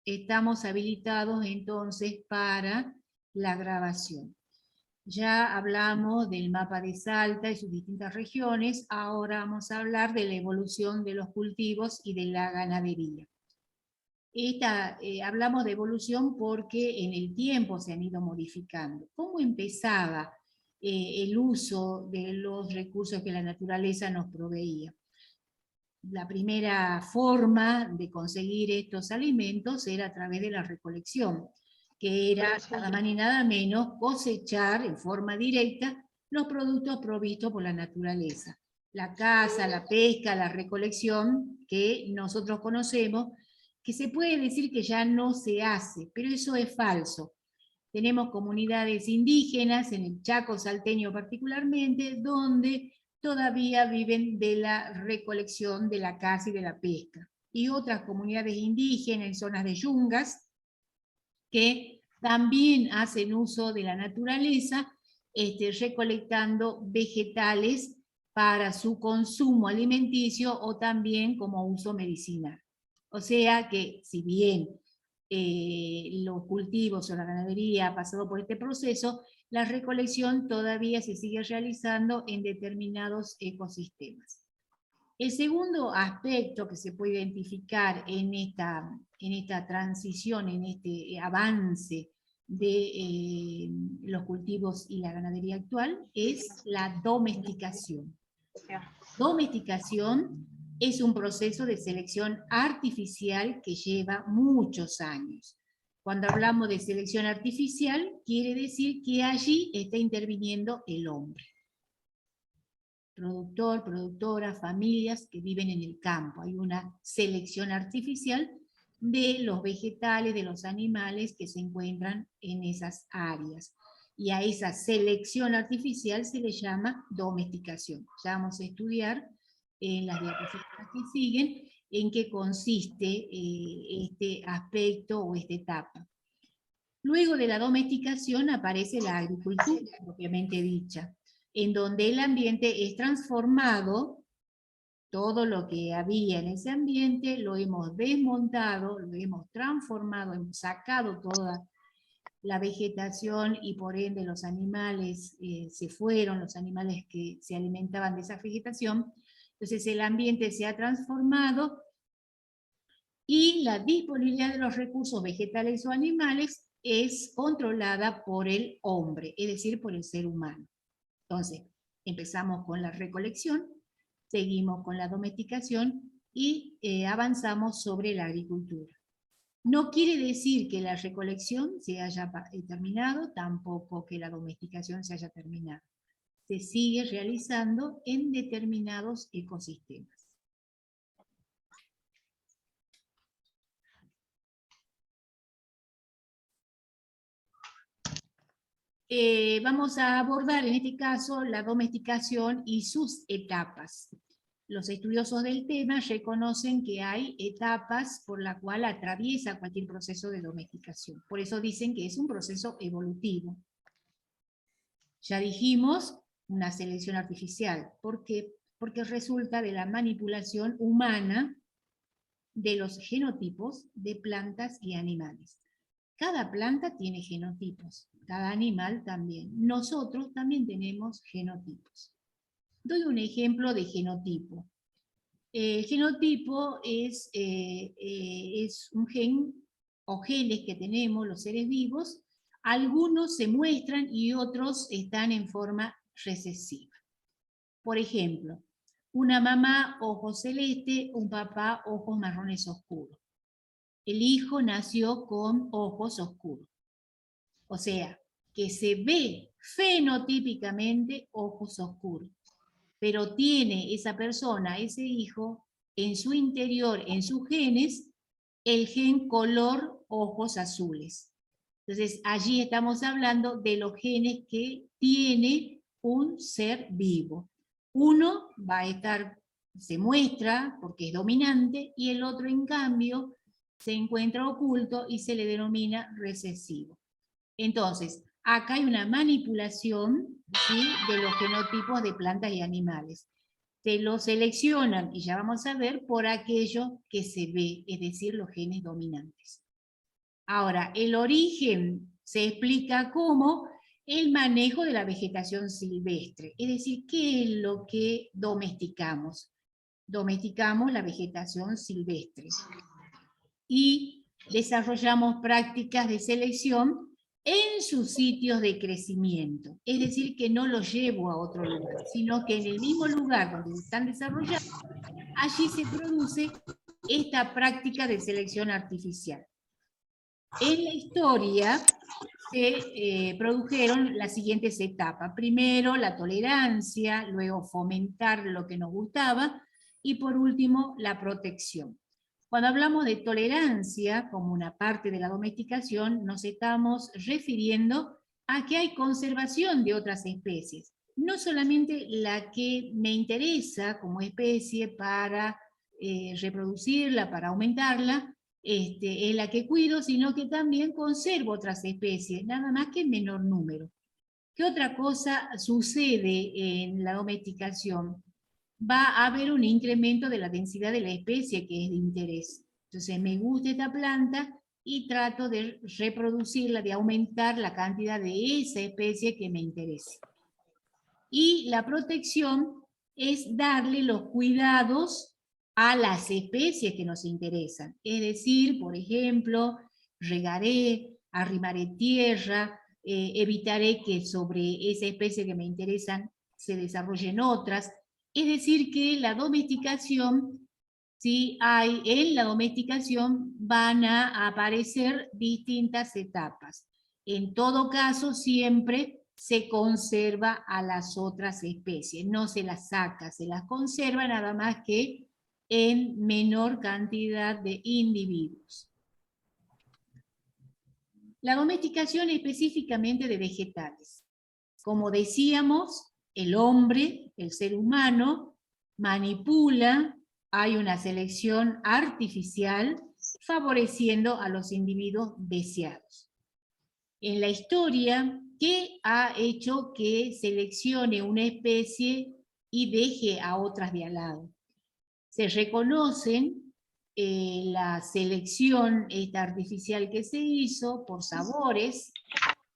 estamos habilitados entonces para la grabación. Ya hablamos del mapa de Salta y sus distintas regiones, ahora vamos a hablar de la evolución de los cultivos y de la ganadería. Hablamos de evolución porque en el tiempo se han ido modificando. ¿Cómo empezaba el uso de los recursos que la naturaleza nos proveía? La primera forma de conseguir estos alimentos era a través de la recolección, que era nada más ni nada menos cosechar en forma directa los productos provistos por la naturaleza. La caza, la pesca, la recolección que nosotros conocemos, que se puede decir que ya no se hace, pero eso es falso. Tenemos comunidades indígenas, en el Chaco salteño particularmente, donde todavía viven de la recolección, de la caza y de la pesca. Y otras comunidades indígenas en zonas de yungas, que también hacen uso de la naturaleza, recolectando vegetales para su consumo alimenticio o también como uso medicinal. O sea que, si bien los cultivos o la ganadería ha pasado por este proceso, la recolección todavía se sigue realizando en determinados ecosistemas. El segundo aspecto que se puede identificar en esta transición, en este avance de los cultivos y la ganadería actual, es la domesticación. Domesticación es un proceso de selección artificial que lleva muchos años. Cuando hablamos de selección artificial, quiere decir que allí está interviniendo el hombre. Productor, productora, familias que viven en el campo. Hay una selección artificial de los vegetales, de los animales que se encuentran en esas áreas. Y a esa selección artificial se le llama domesticación. Ya vamos a estudiar en las diapositivas que siguen en qué consiste este aspecto o esta etapa. Luego de la domesticación aparece la agricultura propiamente dicha, en donde el ambiente es transformado, todo lo que había en ese ambiente lo hemos desmontado, lo hemos transformado, hemos sacado toda la vegetación y por ende los animales se fueron, los animales que se alimentaban de esa vegetación. Entonces el ambiente se ha transformado y la disponibilidad de los recursos vegetales o animales es controlada por el hombre, es decir, por el ser humano. Entonces, empezamos con la recolección, seguimos con la domesticación y avanzamos sobre la agricultura. No quiere decir que la recolección se haya terminado, tampoco que la domesticación se haya terminado. Se sigue realizando en determinados ecosistemas. Vamos a abordar en este caso la domesticación y sus etapas. Los estudiosos del tema reconocen que hay etapas por la cual atraviesa cualquier proceso de domesticación. Por eso dicen que es un proceso evolutivo. Ya dijimos, una selección artificial. ¿Por qué? Porque resulta de la manipulación humana de los genotipos de plantas y animales. Cada planta tiene genotipos, cada animal también. Nosotros también tenemos genotipos. Doy un ejemplo de genotipo. El genotipo es un gen o genes que tenemos los seres vivos. Algunos se muestran y otros están en forma recesiva. Por ejemplo, una mamá ojos celeste, un papá ojos marrones oscuros. El hijo nació con ojos oscuros. O sea, que se ve fenotípicamente ojos oscuros. Pero tiene esa persona, ese hijo, en su interior, en sus genes, el gen color ojos azules. Entonces, allí estamos hablando de los genes que tiene un ser vivo. Uno va a estar, se muestra porque es dominante, y el otro, en cambio, se encuentra oculto y se le denomina recesivo. Entonces, acá hay una manipulación, ¿sí?, de los genotipos de plantas y animales. Se los seleccionan, y ya vamos a ver, por aquello que se ve, es decir, los genes dominantes. Ahora, el origen se explica como el manejo de la vegetación silvestre, es decir, ¿qué es lo que domesticamos? Domesticamos la vegetación silvestre y desarrollamos prácticas de selección en sus sitios de crecimiento. Es decir, que no los llevo a otro lugar, sino que en el mismo lugar donde están desarrollados, allí se produce esta práctica de selección artificial. En la historia se produjeron las siguientes etapas. Primero, la tolerancia, luego fomentar lo que nos gustaba, y por último, la protección. Cuando hablamos de tolerancia como una parte de la domesticación, nos estamos refiriendo a que hay conservación de otras especies, no solamente la que me interesa como especie para reproducirla, para aumentarla, es la que cuido, sino que también conservo otras especies, nada más que en menor número. ¿Qué otra cosa sucede en la domesticación? Va a haber un incremento de la densidad de la especie que es de interés. Entonces me gusta esta planta y trato de reproducirla, de aumentar la cantidad de esa especie que me interesa. Y la protección es darle los cuidados a las especies que nos interesan. Es decir, por ejemplo, regaré, arrimaré tierra, evitaré que sobre esa especie que me interesan se desarrollen otras. Es decir, que la domesticación, ¿sí? En la domesticación van a aparecer distintas etapas. En todo caso, siempre se conserva a las otras especies, no se las saca, se las conserva nada más que en menor cantidad de individuos. La domesticación específicamente de vegetales. Como decíamos, el hombre, el ser humano, manipula, hay una selección artificial favoreciendo a los individuos deseados. En la historia, ¿qué ha hecho que seleccione una especie y deje a otras de al lado? Se reconocen la selección esta artificial que se hizo por sabores,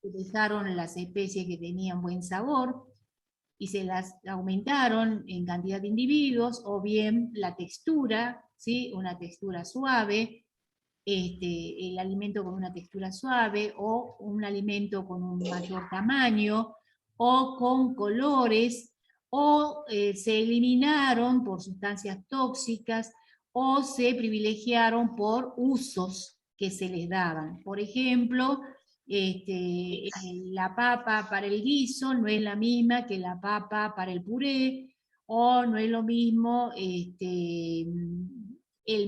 se dejaron las especies que tenían buen sabor y se las aumentaron en cantidad de individuos, o bien la textura, ¿sí? Una textura suave, el alimento con una textura suave, o un alimento con un mayor tamaño, o con colores, o se eliminaron por sustancias tóxicas, o se privilegiaron por usos que se les daban. Por ejemplo, la papa para el guiso no es la misma que la papa para el puré, o no es lo mismo el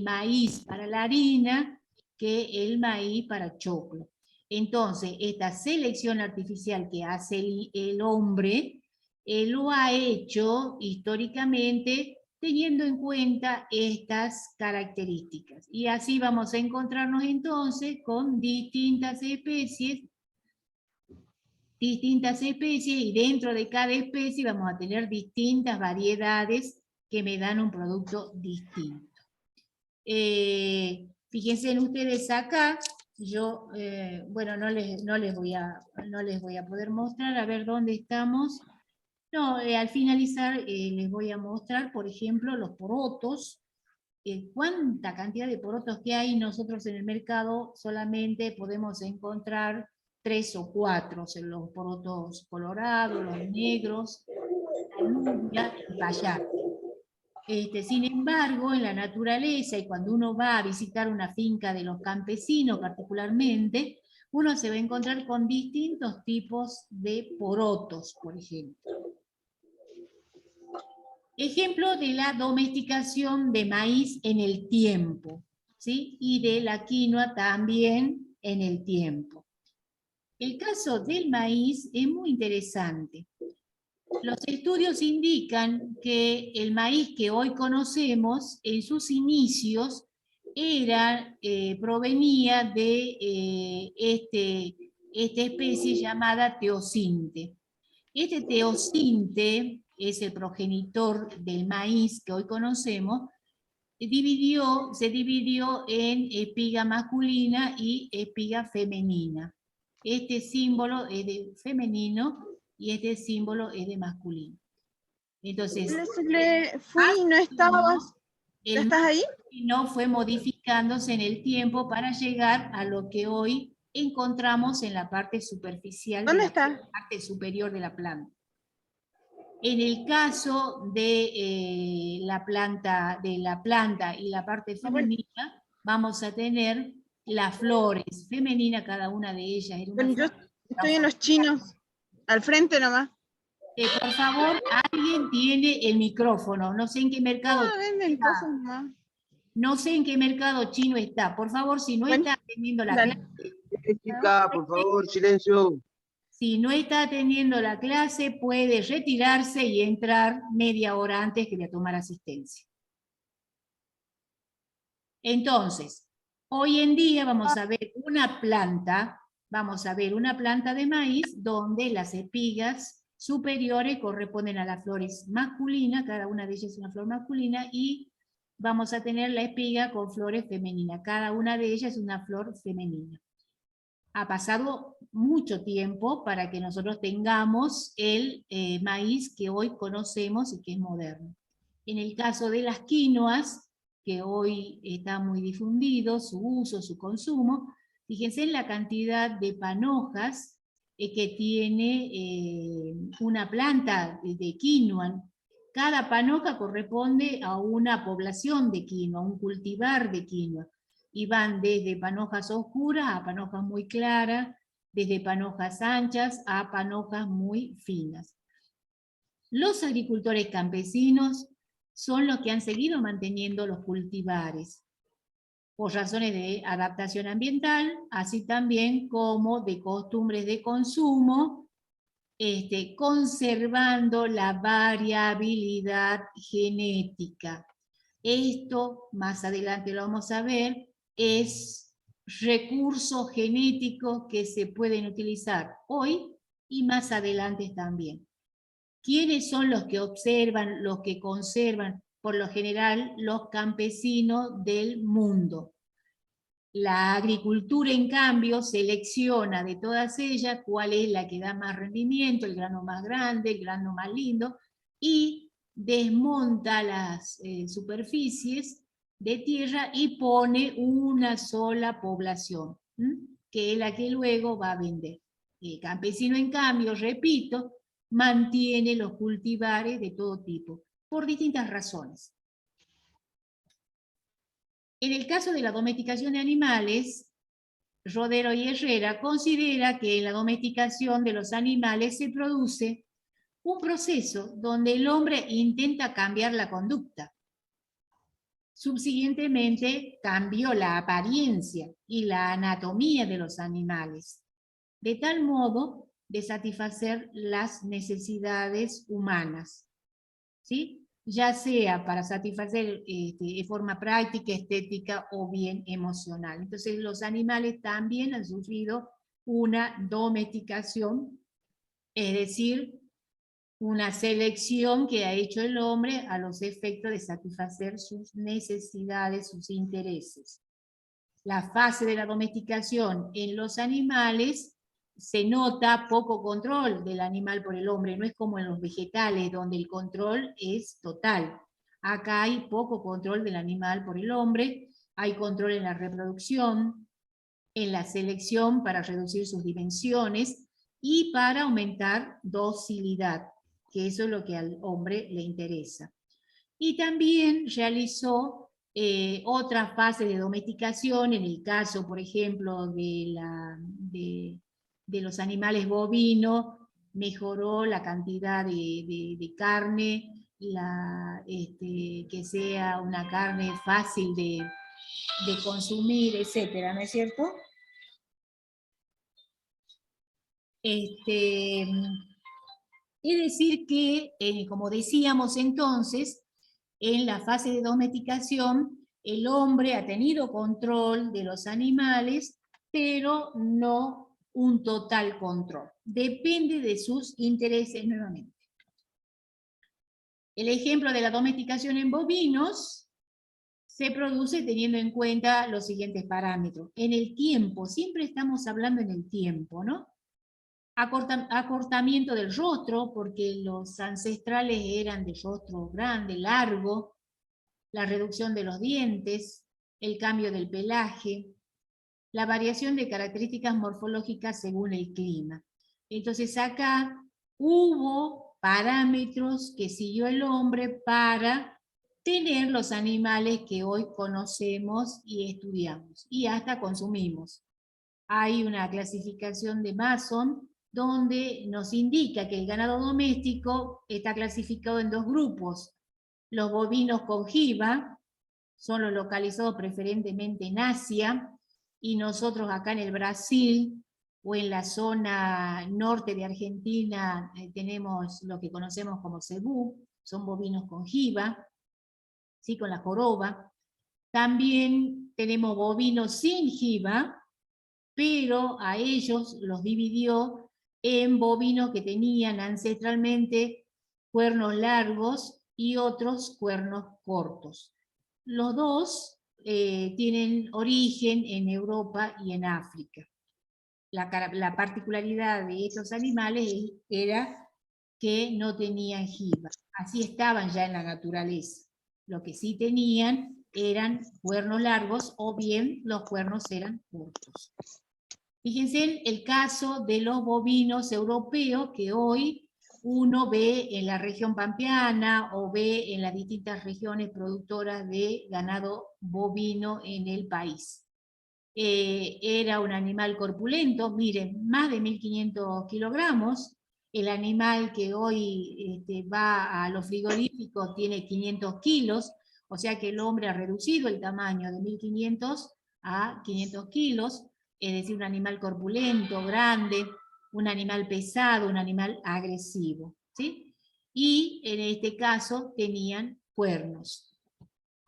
maíz para la harina que el maíz para choclo. Entonces, esta selección artificial que hace el hombre, lo ha hecho históricamente teniendo en cuenta estas características. Y así vamos a encontrarnos entonces con distintas especies, y dentro de cada especie vamos a tener distintas variedades que me dan un producto distinto. Fíjense en ustedes acá, yo, bueno, no les voy a poder mostrar, a ver dónde estamos. No, al finalizar les voy a mostrar, por ejemplo, los porotos. Cuánta cantidad de porotos que hay. Nosotros en el mercado solamente podemos encontrar 3 o 4, los porotos colorados, los negros, la alubia y bayate. Sin embargo, en la naturaleza, y cuando uno va a visitar una finca de los campesinos particularmente, uno se va a encontrar con distintos tipos de porotos, por ejemplo. Ejemplo de la domesticación de maíz en el tiempo, ¿sí? Y de la quinoa también en el tiempo. El caso del maíz es muy interesante. Los estudios indican que el maíz que hoy conocemos, en sus inicios, provenía de esta especie llamada teosinte. Este teosinte es el progenitor del maíz que hoy conocemos, se dividió en espiga masculina y espiga femenina. Este símbolo es de femenino y este símbolo es de masculino. Entonces, Fui y no estabas. ¿Ya estás ahí? No fue modificándose en el tiempo para llegar a lo que hoy encontramos en la parte superficial, ¿Dónde está? Parte superior de la planta. En el caso de la planta y la parte femenina, vamos a tener las flores femeninas, cada una de ellas. Yo estoy en los chinos, al frente nomás. Por favor, alguien tiene el micrófono. No sé en qué mercado está. No sé en qué mercado chino está. Por favor, si no está atendiendo la clase. Chica, por favor, silencio. Si no está atendiendo la clase, puede retirarse y entrar media hora antes que le tomar asistencia. Entonces, hoy en día vamos a ver una planta de maíz donde las espigas superiores corresponden a las flores masculinas, cada una de ellas es una flor masculina, y vamos a tener la espiga con flores femeninas, cada una de ellas es una flor femenina. Ha pasado mucho tiempo para que nosotros tengamos el maíz que hoy conocemos y que es moderno. En el caso de las quinoas, que hoy está muy difundido, su uso, su consumo, fíjense en la cantidad de panojas que tiene una planta de quinoa. Cada panoja corresponde a una población de quinoa, un cultivar de quinoa. Y van desde panojas oscuras a panojas muy claras, desde panojas anchas a panojas muy finas. Los agricultores campesinos son los que han seguido manteniendo los cultivares, por razones de adaptación ambiental, así también como de costumbres de consumo, conservando la variabilidad genética. Esto, más adelante lo vamos a ver, es recursos genéticos que se pueden utilizar hoy y más adelante también. ¿Quiénes son los que observan, los que conservan? Por lo general, los campesinos del mundo. La agricultura, en cambio, selecciona de todas ellas cuál es la que da más rendimiento, el grano más grande, el grano más lindo, y desmonta las superficies de tierra y pone una sola población, que es la que luego va a vender. El campesino, en cambio, repito, mantiene los cultivares de todo tipo, por distintas razones. En el caso de la domesticación de animales, Rodero y Herrera considera que en la domesticación de los animales se produce un proceso donde el hombre intenta cambiar la conducta. Subsiguientemente, cambió la apariencia y la anatomía de los animales, de tal modo de satisfacer las necesidades humanas, ¿sí? Ya sea para satisfacer de forma práctica, estética o bien emocional. Entonces los animales también han sufrido una domesticación, es decir, una selección que ha hecho el hombre a los efectos de satisfacer sus necesidades, sus intereses. La fase de la domesticación en los animales se nota poco control del animal por el hombre, no es como en los vegetales donde el control es total. Acá hay poco control del animal por el hombre, hay control en la reproducción, en la selección para reducir sus dimensiones y para aumentar docilidad, que eso es lo que al hombre le interesa. Y también realizó otra fase de domesticación, en el caso, por ejemplo, de los animales bovinos, mejoró la cantidad de carne, que sea una carne fácil de consumir, etcétera, ¿no es cierto? Es decir que, como decíamos entonces, en la fase de domesticación, el hombre ha tenido control de los animales, pero no un total control. Depende de sus intereses nuevamente. El ejemplo de la domesticación en bovinos se produce teniendo en cuenta los siguientes parámetros. En el tiempo, siempre estamos hablando en el tiempo, ¿no? Acortamiento del rostro, porque los ancestrales eran de rostro grande, largo, la reducción de los dientes, el cambio del pelaje, la variación de características morfológicas según el clima. Entonces acá hubo parámetros que siguió el hombre para tener los animales que hoy conocemos y estudiamos, y hasta consumimos. Hay una clasificación de Mason donde nos indica que el ganado doméstico está clasificado en dos grupos. Los bovinos con jiba son los localizados preferentemente en Asia, y nosotros acá en el Brasil o en la zona norte de Argentina tenemos lo que conocemos como cebú, son bovinos con jiba, ¿sí? Con la joroba. También tenemos bovinos sin jiba, pero a ellos los dividió en bovinos que tenían ancestralmente cuernos largos y otros cuernos cortos. Los dos tienen origen en Europa y en África. La particularidad de estos animales era que no tenían jiba. Así estaban ya en la naturaleza. Lo que sí tenían eran cuernos largos o bien los cuernos eran cortos. Fíjense en el caso de los bovinos europeos que hoy uno ve en la región pampeana o ve en las distintas regiones productoras de ganado bovino en el país. Era un animal corpulento, miren, más de 1500 kilogramos. El animal que hoy va a los frigoríficos tiene 500 kilos, o sea que el hombre ha reducido el tamaño de 1500 a 500 kilos, es decir, un animal corpulento, grande, un animal pesado, un animal agresivo, ¿sí? Y en este caso tenían cuernos.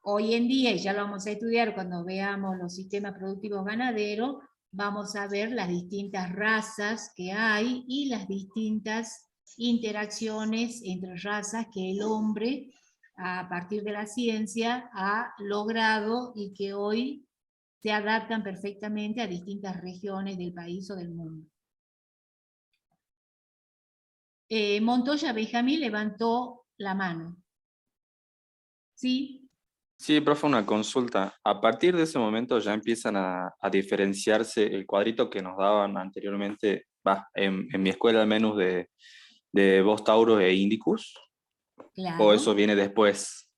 Hoy en día, y ya lo vamos a estudiar cuando veamos los sistemas productivos ganaderos, vamos a ver las distintas razas que hay y las distintas interacciones entre razas que el hombre, a partir de la ciencia, ha logrado y que hoy se adaptan perfectamente a distintas regiones del país o del mundo. Montoya Benjamín levantó la mano. ¿Sí? Sí, profe, una consulta. A partir de ese momento ya empiezan a diferenciarse el cuadrito que nos daban anteriormente, en mi escuela al menos, de Bos Taurus e Indicus, Claro. ¿o eso viene después?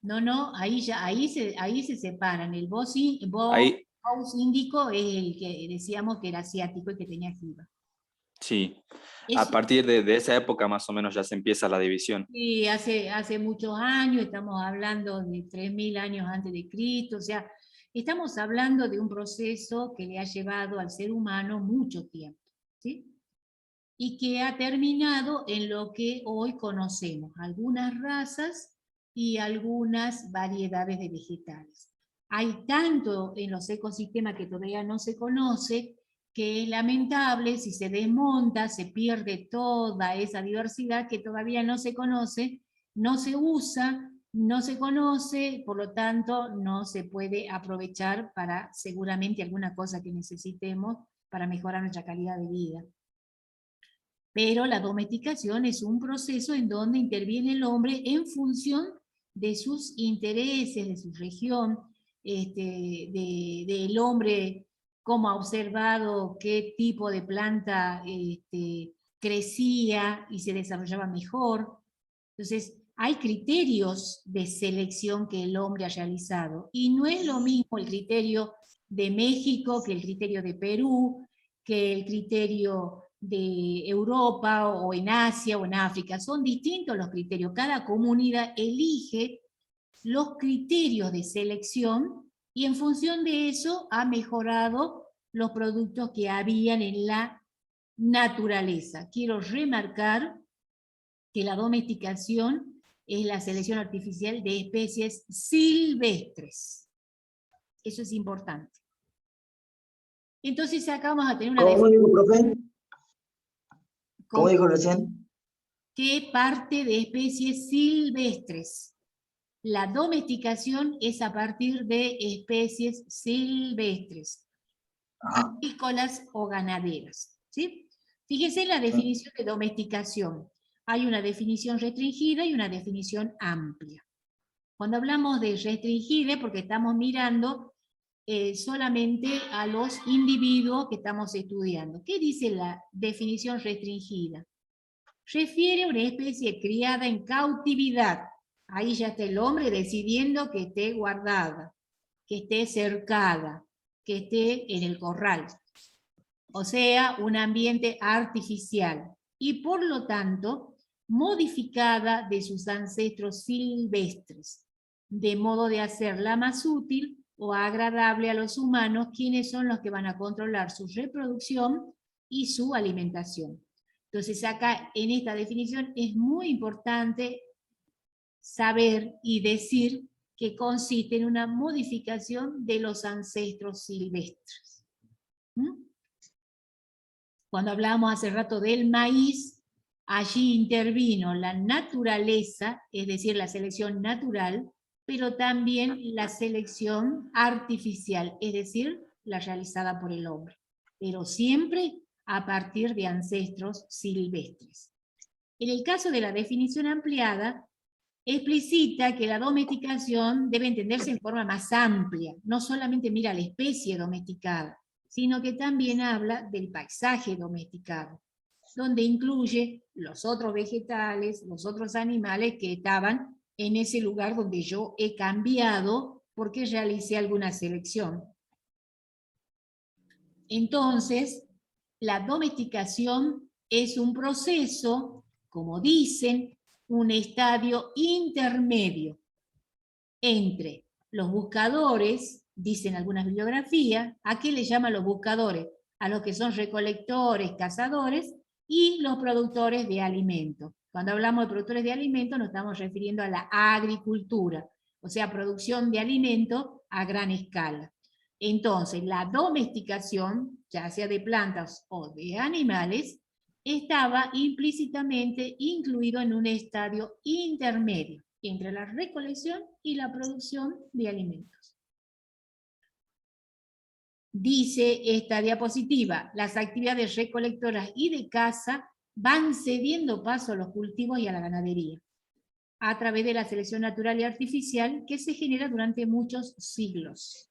No, ahí se separan. El Bos índico es el que decíamos que era asiático y que tenía jiba. Sí, a partir de esa época más o menos ya se empieza la división. Sí, hace muchos años, estamos hablando de 3000 años antes de Cristo, o sea, estamos hablando de un proceso que le ha llevado al ser humano mucho tiempo, ¿sí? Y que ha terminado en lo que hoy conocemos, algunas razas y algunas variedades de vegetales. Hay tanto en los ecosistemas que todavía no se conoce, que es lamentable, si se desmonta, se pierde toda esa diversidad que todavía no se conoce, no se usa, no se conoce, por lo tanto no se puede aprovechar para seguramente alguna cosa que necesitemos para mejorar nuestra calidad de vida. Pero la domesticación es un proceso en donde interviene el hombre en función de sus intereses, de su región, del hombre, cómo ha observado qué tipo de planta crecía y se desarrollaba mejor. Entonces, hay criterios de selección que el hombre ha realizado, y no es lo mismo el criterio de México que el criterio de Perú, que el criterio de Europa o en Asia o en África. Son distintos los criterios. Cada comunidad elige los criterios de selección y en función de eso ha mejorado los productos que habían en la naturaleza. Quiero remarcar que la domesticación es la selección artificial de especies silvestres. Eso es importante. Entonces acá vamos a tener una... ¿Cómo dijo, profe? ¿Cómo dijo recién? ¿Qué parte de especies silvestres? La domesticación es a partir de especies silvestres, agrícolas o ganaderas. ¿Sí? Fíjense en la definición de domesticación. Hay una definición restringida y una definición amplia. Cuando hablamos de restringida, porque estamos mirando solamente a los individuos que estamos estudiando. ¿Qué dice la definición restringida? Refiere a una especie criada en cautividad. Ahí ya está el hombre decidiendo que esté guardada, que esté cercada, que esté en el corral. O sea, un ambiente artificial. Y por lo tanto, modificada de sus ancestros silvestres, de modo de hacerla más útil o agradable a los humanos, quienes son los que van a controlar su reproducción y su alimentación. Entonces acá en esta definición es muy importante saber y decir que consiste en una modificación de los ancestros silvestres. Cuando hablábamos hace rato del maíz, allí intervino la naturaleza, es decir, la selección natural, pero también la selección artificial, es decir, la realizada por el hombre, pero siempre a partir de ancestros silvestres. En el caso de la definición ampliada, explicita que la domesticación debe entenderse en forma más amplia, no solamente mira la especie domesticada, sino que también habla del paisaje domesticado, donde incluye los otros vegetales, los otros animales que estaban en ese lugar donde yo he cambiado porque realicé alguna selección. Entonces, la domesticación es un proceso, como dicen, un estadio intermedio entre los buscadores, dicen algunas bibliografías, ¿a qué le llaman los buscadores? A los que son recolectores, cazadores, y los productores de alimentos. Cuando hablamos de productores de alimentos nos estamos refiriendo a la agricultura, o sea, producción de alimentos a gran escala. Entonces, la domesticación, ya sea de plantas o de animales, estaba implícitamente incluido en un estadio intermedio entre la recolección y la producción de alimentos. Dice esta diapositiva, las actividades recolectoras y de caza van cediendo paso a los cultivos y a la ganadería, a través de la selección natural y artificial que se genera durante muchos siglos.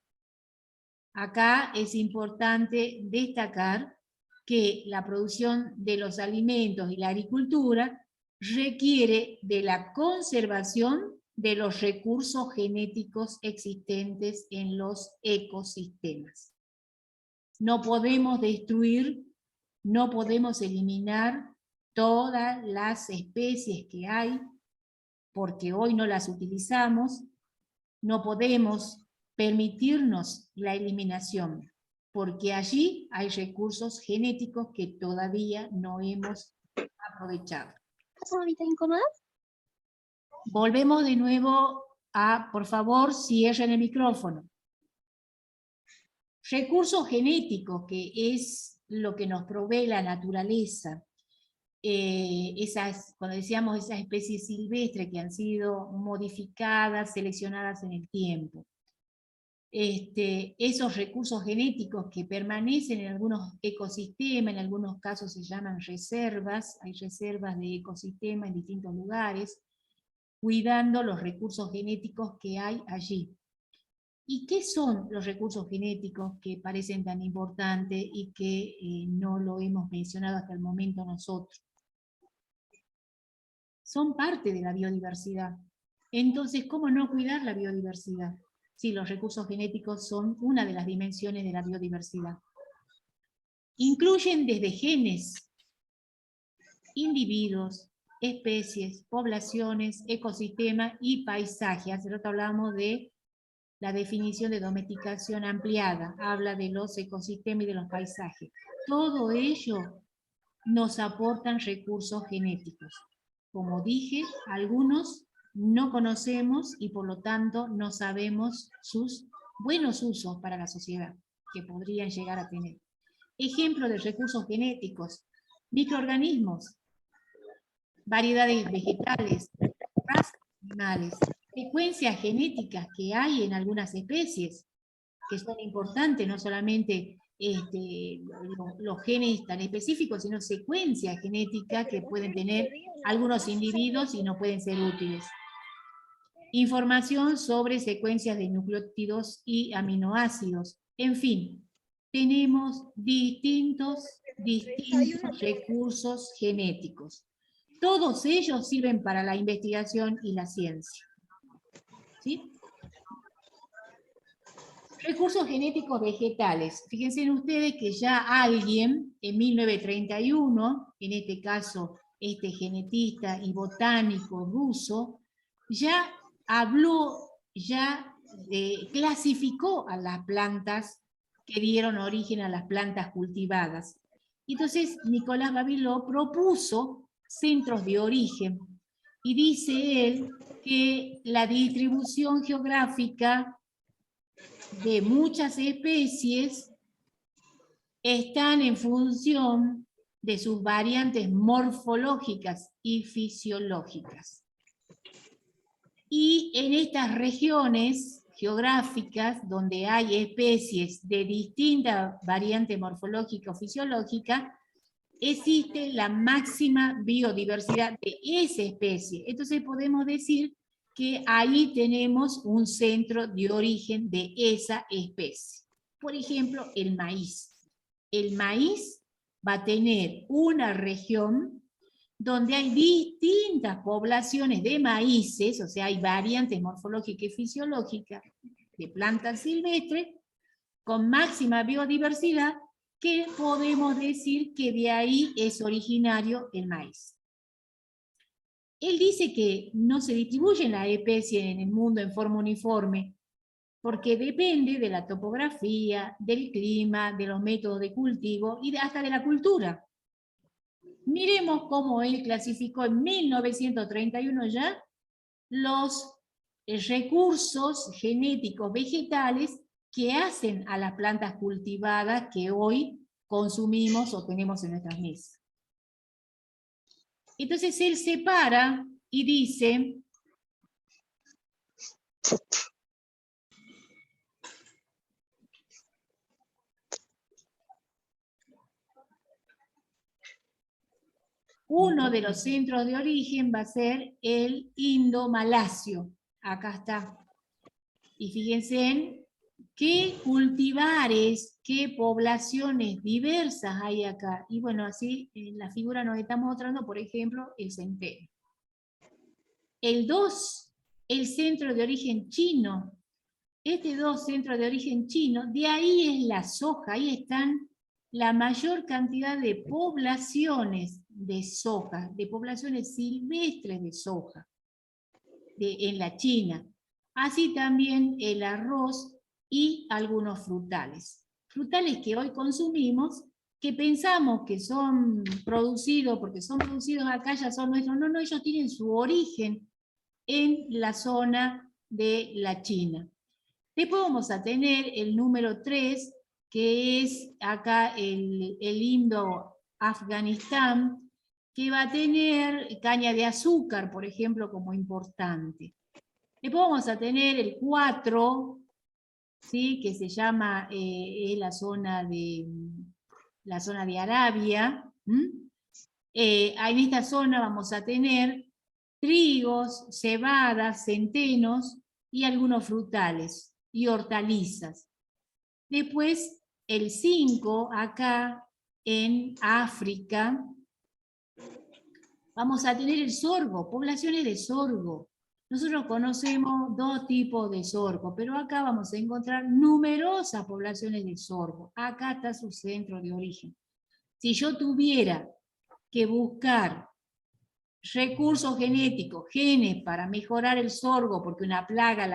Acá es importante destacar que la producción de los alimentos y la agricultura requiere de la conservación de los recursos genéticos existentes en los ecosistemas. No podemos destruir, no podemos eliminar todas las especies que hay, porque hoy no las utilizamos, no podemos permitirnos la eliminación, porque allí hay recursos genéticos que todavía no hemos aprovechado. Volvemos de nuevo a, por favor, cierren el micrófono. Recursos genéticos, que es lo que nos provee la naturaleza. Cuando decíamos esas especies silvestres que han sido modificadas, seleccionadas en el tiempo. Esos recursos genéticos que permanecen en algunos ecosistemas, en algunos casos se llaman reservas, hay reservas de ecosistemas en distintos lugares, cuidando los recursos genéticos que hay allí. ¿Y qué son los recursos genéticos que parecen tan importantes y que no lo hemos mencionado hasta el momento nosotros? Son parte de la biodiversidad. Entonces, ¿cómo no cuidar la biodiversidad? Sí, los recursos genéticos son una de las dimensiones de la biodiversidad. Incluyen desde genes, individuos, especies, poblaciones, ecosistemas y paisaje. Hace rato hablábamos de la definición de domesticación ampliada. Habla de los ecosistemas y de los paisajes. Todo ello nos aportan recursos genéticos. Como dije, algunos no conocemos y por lo tanto no sabemos sus buenos usos para la sociedad que podrían llegar a tener. Ejemplo de recursos genéticos: microorganismos, variedades vegetales, razas animales, secuencias genéticas que hay en algunas especies, que son importantes, no solamente los genes tan específicos, sino secuencias genéticas que pueden tener algunos individuos y no pueden ser útiles. Información sobre secuencias de nucleótidos y aminoácidos. En fin, tenemos distintos recursos genéticos. Todos ellos sirven para la investigación y la ciencia. ¿Sí? Recursos genéticos vegetales. Fíjense ustedes que ya alguien en 1931, en este caso este genetista y botánico ruso, ya habló, ya clasificó a las plantas que dieron origen a las plantas cultivadas. Entonces Nicolás Vavilov propuso centros de origen y dice él que la distribución geográfica de muchas especies están en función de sus variantes morfológicas y fisiológicas. Y en estas regiones geográficas donde hay especies de distinta variante morfológica o fisiológica, existe la máxima biodiversidad de esa especie. Entonces podemos decir que ahí tenemos un centro de origen de esa especie. Por ejemplo, el maíz. El maíz va a tener una región donde hay distintas poblaciones de maíces, o sea, hay variantes morfológicas y fisiológicas de plantas silvestres, con máxima biodiversidad, que podemos decir que de ahí es originario el maíz. Él dice que no se distribuyen las especies en el mundo en forma uniforme, porque depende de la topografía, del clima, de los métodos de cultivo y hasta de la cultura. Miremos cómo él clasificó en 1931 ya los recursos genéticos vegetales que hacen a las plantas cultivadas que hoy consumimos o tenemos en nuestras mesas. Entonces él separa y dice uno de los centros de origen va a ser el Indo-Malasio. Acá está. Y fíjense en qué cultivares, qué poblaciones diversas hay acá. Y bueno, así en la figura nos estamos mostrando, por ejemplo, el centeno. El 2, el centro de origen chino. Este 2, centro de origen chino, de ahí es la soja, ahí están la mayor cantidad de poblaciones de soja, de poblaciones silvestres de soja en la China. Así también el arroz y algunos frutales. Frutales que hoy consumimos, que pensamos que son producidos, porque son producidos acá, ya son nuestros. No, no, ellos tienen su origen en la zona de la China. Después vamos a tener el número 3, que es acá el Indo-Afganistán, que va a tener caña de azúcar, por ejemplo, como importante. Después vamos a tener el 4, ¿sí? Que se llama es la zona de Arabia. En esta zona vamos a tener trigos, cebadas, centenos y algunos frutales y hortalizas. Después el 5, acá en África, vamos a tener el sorgo, poblaciones de sorgo. Nosotros conocemos 2 tipos de sorgo, pero acá vamos a encontrar numerosas poblaciones de sorgo. Acá está su centro de origen. Si yo tuviera que buscar recursos genéticos, genes para mejorar el sorgo porque una plaga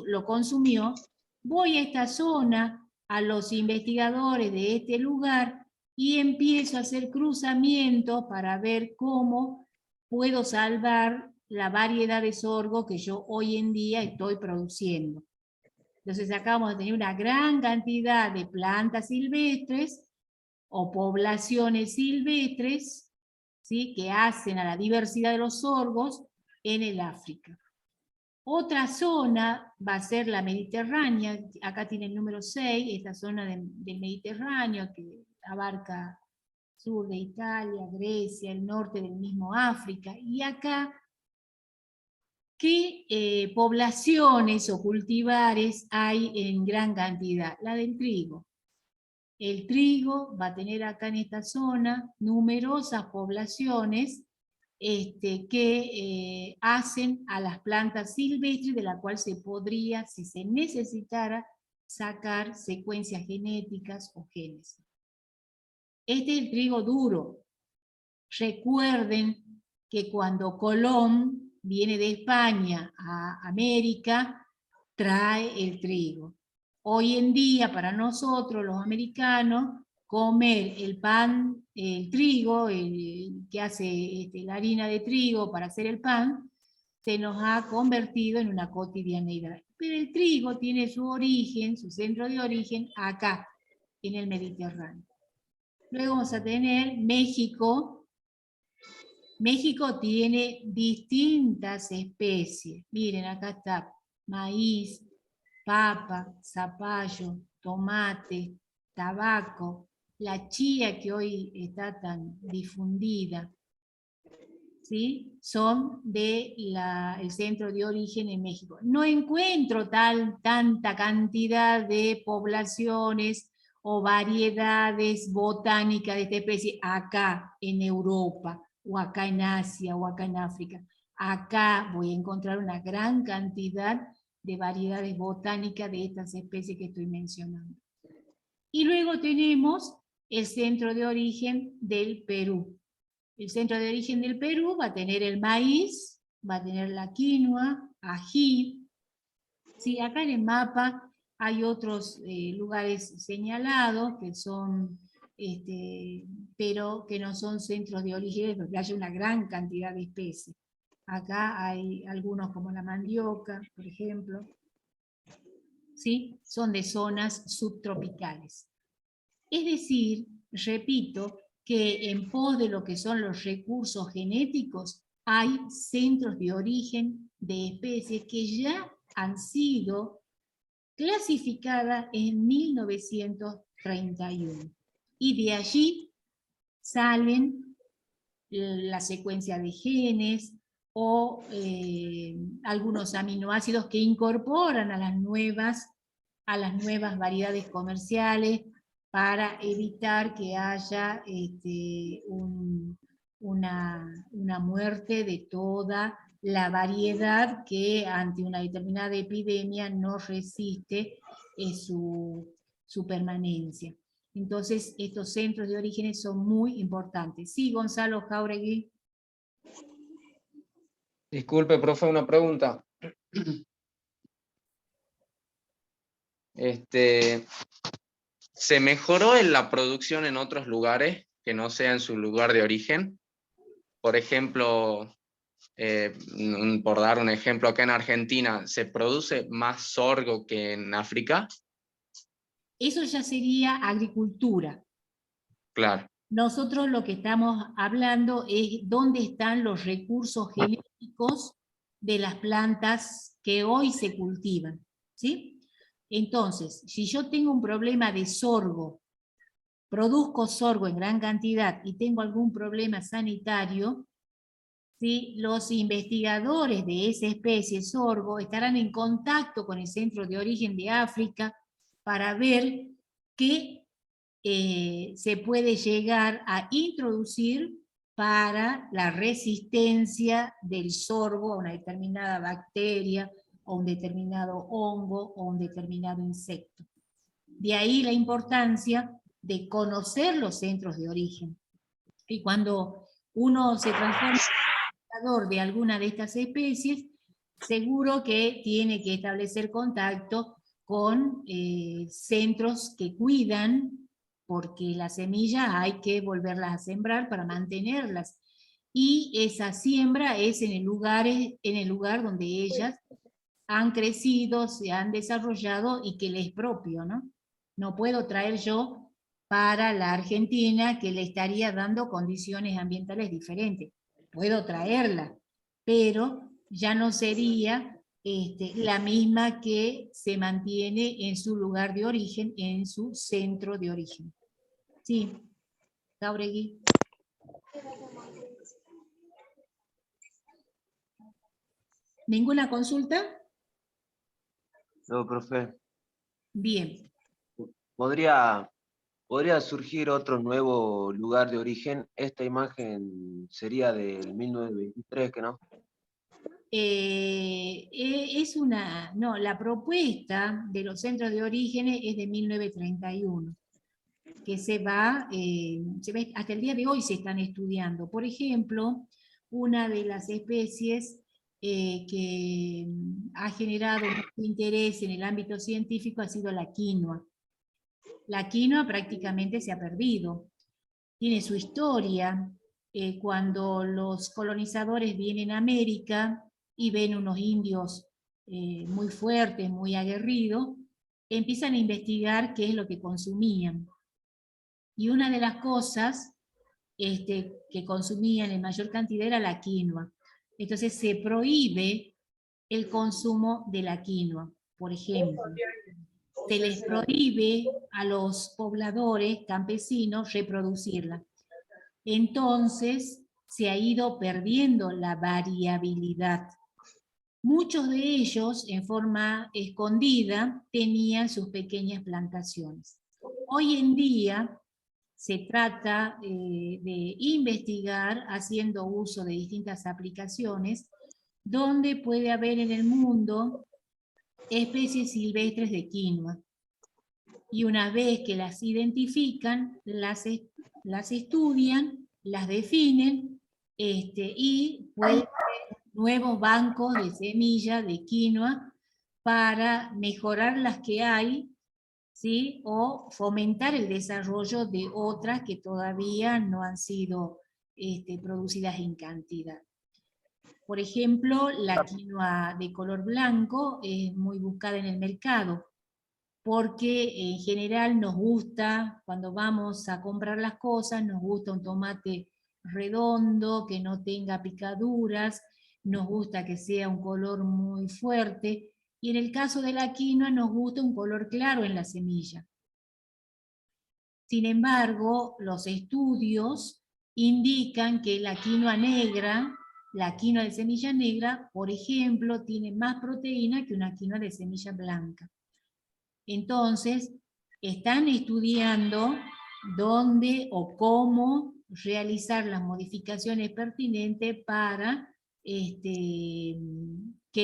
lo consumió, voy a esta zona, a los investigadores de este lugar, y empiezo a hacer cruzamientos para ver cómo puedo salvar la variedad de sorgo que yo hoy en día estoy produciendo. Entonces acá vamos a tener una gran cantidad de plantas silvestres o poblaciones silvestres, ¿sí? Que hacen a la diversidad de los sorgos en el África. Otra zona va a ser la Mediterránea, acá tiene el número 6, esta zona del Mediterráneo que abarca sur de Italia, Grecia, el norte del mismo África, y acá, ¿qué poblaciones o cultivares hay en gran cantidad? La del trigo. El trigo va a tener acá en esta zona numerosas poblaciones que hacen a las plantas silvestres, de la cual se podría, si se necesitara, sacar secuencias genéticas o genes. Este es el trigo duro. Recuerden que cuando Colón viene de España a América, trae el trigo. Hoy en día, para nosotros, los americanos, comer el pan, el trigo, el que hace la harina de trigo para hacer el pan, se nos ha convertido en una cotidianeidad. Pero el trigo tiene su origen, su centro de origen, acá, en el Mediterráneo. Luego vamos a tener México. México tiene distintas especies. Miren, acá está maíz, papa, zapallo, tomate, tabaco, la chía que hoy está tan difundida, ¿sí? Son del centro de origen en México. No encuentro tanta cantidad de poblaciones o variedades botánicas de esta especie acá en Europa, o acá en Asia, o acá en África. Acá voy a encontrar una gran cantidad de variedades botánicas de estas especies que estoy mencionando. Y luego tenemos el centro de origen del Perú. El centro de origen del Perú va a tener el maíz, va a tener la quinoa, ají. Sí, acá en el mapa hay otros lugares señalados que son, pero que no son centros de origen, porque hay una gran cantidad de especies. Acá hay algunos como la mandioca, por ejemplo. ¿Sí? Son de zonas subtropicales. Es decir, repito, que en pos de lo que son los recursos genéticos, hay centros de origen de especies que ya han sido clasificadas en 1931. Y de allí salen la secuencia de genes o algunos aminoácidos que incorporan a las nuevas variedades comerciales para evitar que haya una muerte de toda la variedad que ante una determinada epidemia no resiste su permanencia. Entonces, estos centros de orígenes son muy importantes. Sí, Gonzalo Jáuregui. Disculpe, profe, una pregunta. ¿Se mejoró en la producción en otros lugares que no sea en su lugar de origen? Por ejemplo, por dar un ejemplo, acá en Argentina, ¿se produce más sorgo que en África? Eso ya sería agricultura. Claro. Nosotros lo que estamos hablando es dónde están los recursos genéticos de las plantas que hoy se cultivan, ¿sí? Entonces, si yo tengo un problema de sorgo, produzco sorgo en gran cantidad y tengo algún problema sanitario, ¿sí? Los investigadores de esa especie sorgo estarán en contacto con el centro de origen de África para ver qué se puede llegar a introducir para la resistencia del sorgo a una determinada bacteria, o un determinado hongo, o un determinado insecto. De ahí la importancia de conocer los centros de origen. Y cuando uno se transforma en de alguna de estas especies, seguro que tiene que establecer contacto con centros que cuidan, porque las semillas hay que volverlas a sembrar para mantenerlas. Y esa siembra es en el lugar donde ellas han crecido, se han desarrollado y que les es propio, ¿no? No puedo traer yo para la Argentina que le estaría dando condiciones ambientales diferentes. Puedo traerla, pero ya no sería la misma que se mantiene en su lugar de origen, en su centro de origen. Sí, Jauregui. ¿Ninguna consulta? No, profe. Bien. ¿Podría surgir otro nuevo lugar de origen? Esta imagen sería del 1923, ¿que no? No, la propuesta de los centros de orígenes es de 1931, que hasta el día de hoy se están estudiando. Por ejemplo, una de las especies que ha generado mucho interés en el ámbito científico ha sido la quinoa. La quinoa prácticamente se ha perdido. Tiene su historia. Cuando los colonizadores vienen a América y ven unos indios muy fuertes, muy aguerridos, empiezan a investigar qué es lo que consumían. Y una de las cosas que consumían en mayor cantidad era la quinoa. Entonces se prohíbe el consumo de la quinoa, por ejemplo. Se les prohíbe a los pobladores campesinos reproducirla. Entonces se ha ido perdiendo la variabilidad. Muchos de ellos, en forma escondida, tenían sus pequeñas plantaciones. Hoy en día se trata de investigar haciendo uso de distintas aplicaciones donde puede haber en el mundo especies silvestres de quinoa. Y una vez que las identifican, las estudian, las definen y pueden haber nuevos bancos de semillas de quinoa para mejorar las que hay, ¿sí? O fomentar el desarrollo de otras que todavía no han sido producidas en cantidad. Por ejemplo, la quinoa de color blanco es muy buscada en el mercado, porque en general nos gusta, cuando vamos a comprar las cosas, nos gusta un tomate redondo, que no tenga picaduras, nos gusta que sea un color muy fuerte, y en el caso de la quinoa nos gusta un color claro en la semilla. Sin embargo, los estudios indican que la quinoa negra, la quinoa de semilla negra, por ejemplo, tiene más proteína que una quinoa de semilla blanca. Entonces, están estudiando dónde o cómo realizar las modificaciones pertinentes para que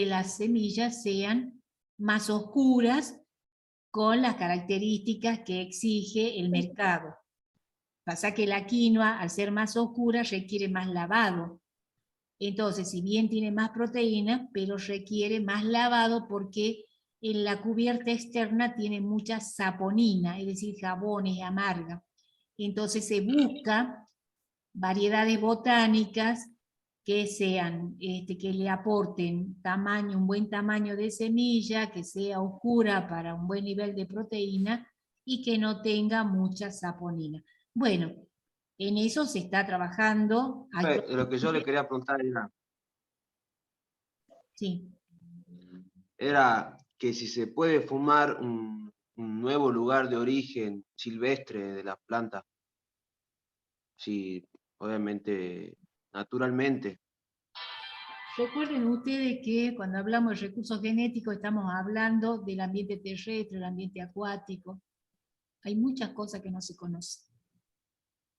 las semillas sean más oscuras con las características que exige el mercado. Pasa que la quinoa, al ser más oscura, requiere más lavado. Entonces, si bien tiene más proteína, pero requiere más lavado porque en la cubierta externa tiene mucha saponina, es decir, jabones, amarga. Entonces se busca variedades botánicas que sean, que le aporten tamaño, un buen tamaño de semilla, que sea oscura para un buen nivel de proteína y que no tenga mucha saponina. Bueno, en eso se está trabajando. Lo que yo le quería preguntar Sí. era que si se puede fumar un nuevo lugar de origen silvestre de las plantas. Sí, obviamente, naturalmente. Recuerden ustedes que cuando hablamos de recursos genéticos estamos hablando del ambiente terrestre, el ambiente acuático. Hay muchas cosas que no se conocen.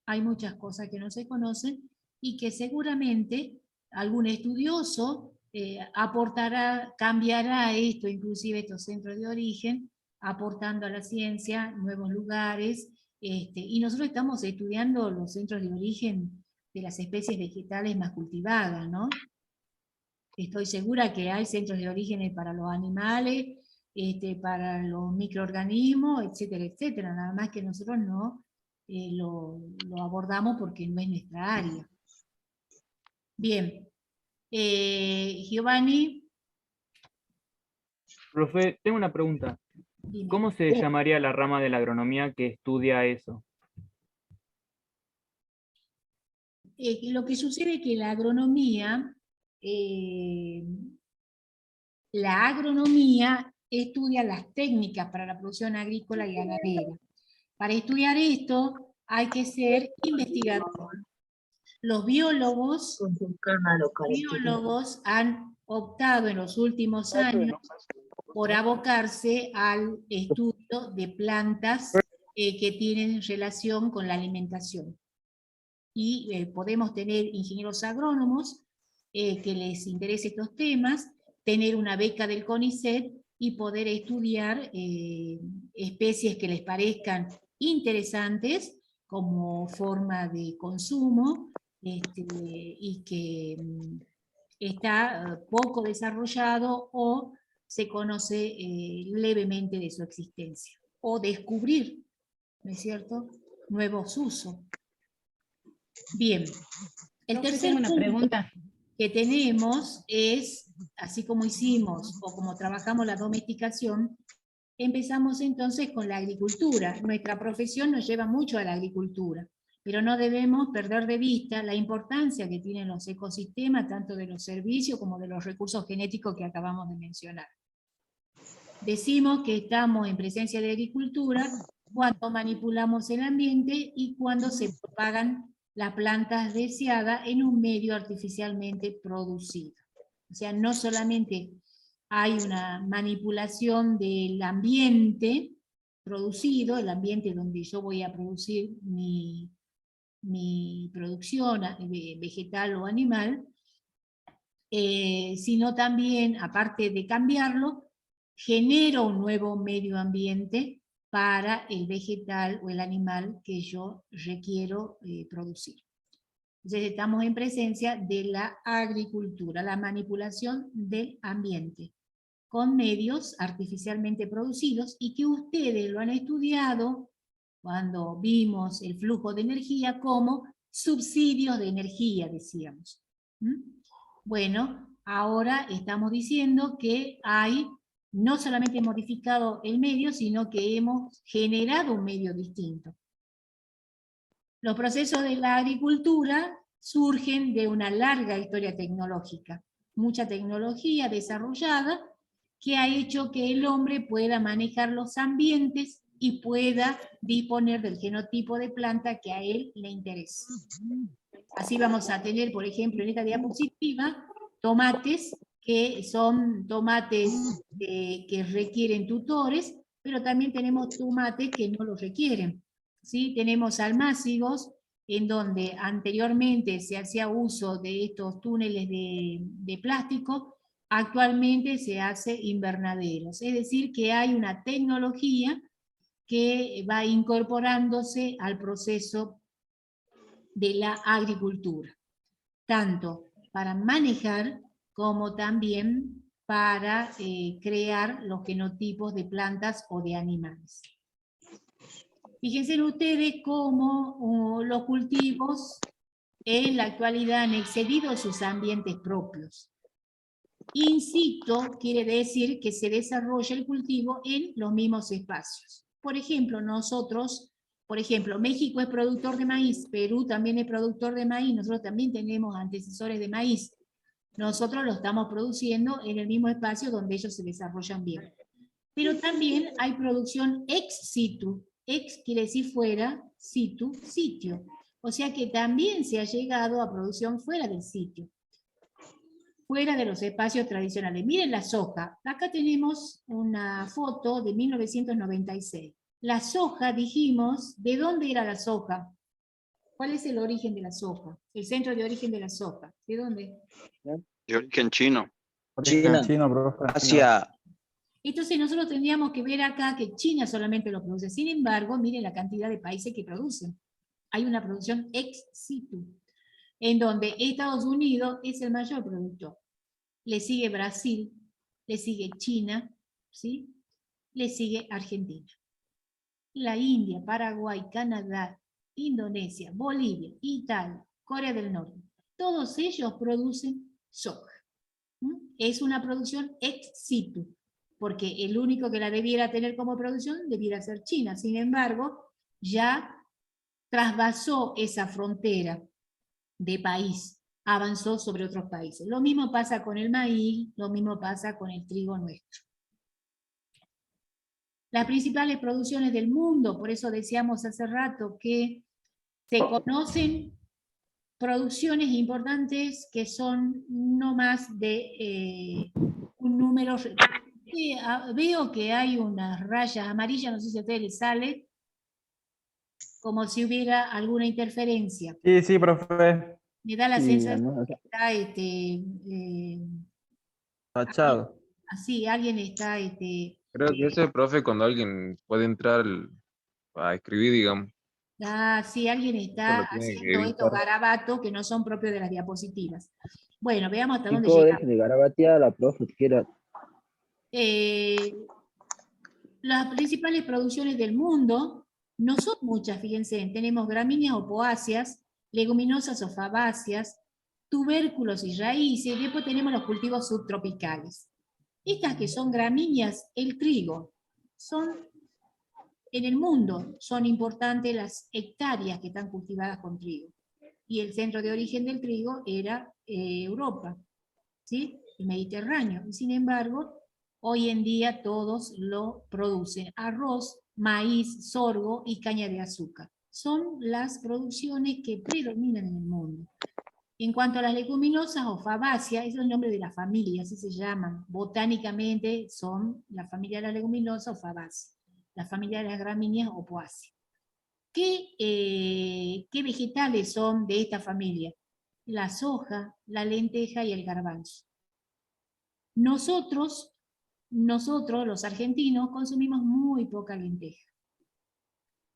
Hay muchas cosas que no se conocen y que seguramente algún estudioso aportará, cambiará esto, inclusive estos centros de origen, aportando a la ciencia nuevos lugares. Y nosotros estamos estudiando los centros de origen de las especies vegetales más cultivadas, ¿no? Estoy segura que hay centros de origen para los animales, para los microorganismos, etcétera, etcétera. Nada más que nosotros no lo abordamos porque no es nuestra área. Bien. Giovanni. Profe, tengo una pregunta. Dime. ¿Cómo se llamaría la rama de la agronomía que estudia eso? Lo que sucede es que la agronomía La agronomía estudia las técnicas para la producción agrícola y ganadera. Para estudiar esto hay que ser investigador. Los biólogos han optado en los últimos años por abocarse al estudio de plantas que tienen relación con la alimentación. Y podemos tener ingenieros agrónomos que les interese estos temas, tener una beca del CONICET y poder estudiar especies que les parezcan interesantes como forma de consumo y que está poco desarrollado o se conoce levemente de su existencia. O descubrir, ¿no es cierto?, nuevos usos. Bien, el tercer punto que tenemos es, así como hicimos o como trabajamos la domesticación, empezamos entonces con la agricultura. Nuestra profesión nos lleva mucho a la agricultura, pero no debemos perder de vista la importancia que tienen los ecosistemas, tanto de los servicios como de los recursos genéticos que acabamos de mencionar. Decimos que estamos en presencia de agricultura cuando manipulamos el ambiente y cuando se propagan las plantas deseadas en un medio artificialmente producido. O sea, no solamente hay una manipulación del ambiente producido, el ambiente donde yo voy a producir mi producción vegetal o animal, sino también, aparte de cambiarlo, genero un nuevo medio ambiente para el vegetal o el animal que yo requiero producir. Entonces estamos en presencia de la agricultura, la manipulación del ambiente, con medios artificialmente producidos y que ustedes lo han estudiado cuando vimos el flujo de energía como subsidios de energía, decíamos. Bueno, ahora estamos diciendo que hay no solamente modificado el medio, sino que hemos generado un medio distinto. Los procesos de la agricultura surgen de una larga historia tecnológica, mucha tecnología desarrollada que ha hecho que el hombre pueda manejar los ambientes y pueda disponer del genotipo de planta que a él le interesa. Así vamos a tener, por ejemplo, en esta diapositiva, tomates que son tomates que requieren tutores, pero también tenemos tomates que no los requieren. ¿Sí? Tenemos almácigos, en donde anteriormente se hacía uso de estos túneles de plástico, actualmente se hace invernaderos. Es decir, que hay una tecnología que va incorporándose al proceso de la agricultura, tanto para manejar como también para crear los genotipos de plantas o de animales. Fíjense ustedes cómo los cultivos en la actualidad han excedido sus ambientes propios. In situ quiere decir que se desarrolla el cultivo en los mismos espacios. Por ejemplo, México es productor de maíz, Perú también es productor de maíz, nosotros también tenemos antecesores de maíz. Nosotros lo estamos produciendo en el mismo espacio donde ellos se desarrollan bien. Pero también hay producción ex situ. Ex quiere decir fuera, situ, sitio. O sea que también se ha llegado a producción fuera del sitio, fuera de los espacios tradicionales. Miren la soja. Acá tenemos una foto de 1996. La soja, dijimos, ¿de dónde era la soja? ¿Cuál es el origen de la soja? El centro de origen de la soja. ¿De dónde? De origen chino. China, Asia. Entonces nosotros tendríamos que ver acá que China solamente lo produce. Sin embargo, miren la cantidad de países que producen. Hay una producción ex situ, en donde Estados Unidos es el mayor productor. Le sigue Brasil, le sigue China, ¿sí? Le sigue Argentina. La India, Paraguay, Canadá, Indonesia, Bolivia, Italia, Corea del Norte. Todos ellos producen soja. Es una producción ex situ, porque el único que la debiera tener como producción debiera ser China. Sin embargo, ya trasvasó esa frontera de país avanzó sobre otros países. Lo mismo pasa con el maíz, lo mismo pasa con el trigo nuestro. Las principales producciones del mundo, por eso decíamos hace rato que se conocen producciones importantes que son no más de un número. Veo que hay unas rayas amarillas, no sé si a ustedes les sale, como si hubiera alguna interferencia. Sí, profe. Me da la Sí, sensación no, que está tachado. así, alguien está Creo que eso es, profe, cuando alguien puede entrar a escribir, digamos. sí, alguien Eso está lo tiene que haciendo estos evitar. garabatos que no son propios de las diapositivas. Bueno, veamos hasta dónde Chicos, llegamos. dejen de garabatear a la profe siquiera. Las principales producciones del mundo no son muchas, fíjense, tenemos gramíneas o poáceas, leguminosas o fabáceas, tubérculos y raíces, y después tenemos los cultivos subtropicales. Estas que son gramíneas, el trigo, en el mundo son importantes las hectáreas que están cultivadas con trigo. Y el centro de origen del trigo era Europa, ¿sí? El Mediterráneo. Y sin embargo, hoy en día todos lo producen. Arroz, maíz, sorgo y caña de azúcar. Son las producciones que predominan en el mundo. En cuanto a las leguminosas o fabáceas, es el nombre de la familia, así se llaman. Botánicamente son la familia de las leguminosas o fabáceas. La familia de las gramíneas o poáceas. ¿Qué vegetales son de esta familia? La soja, la lenteja y el garbanzo. Nosotros, los argentinos, consumimos muy poca lenteja.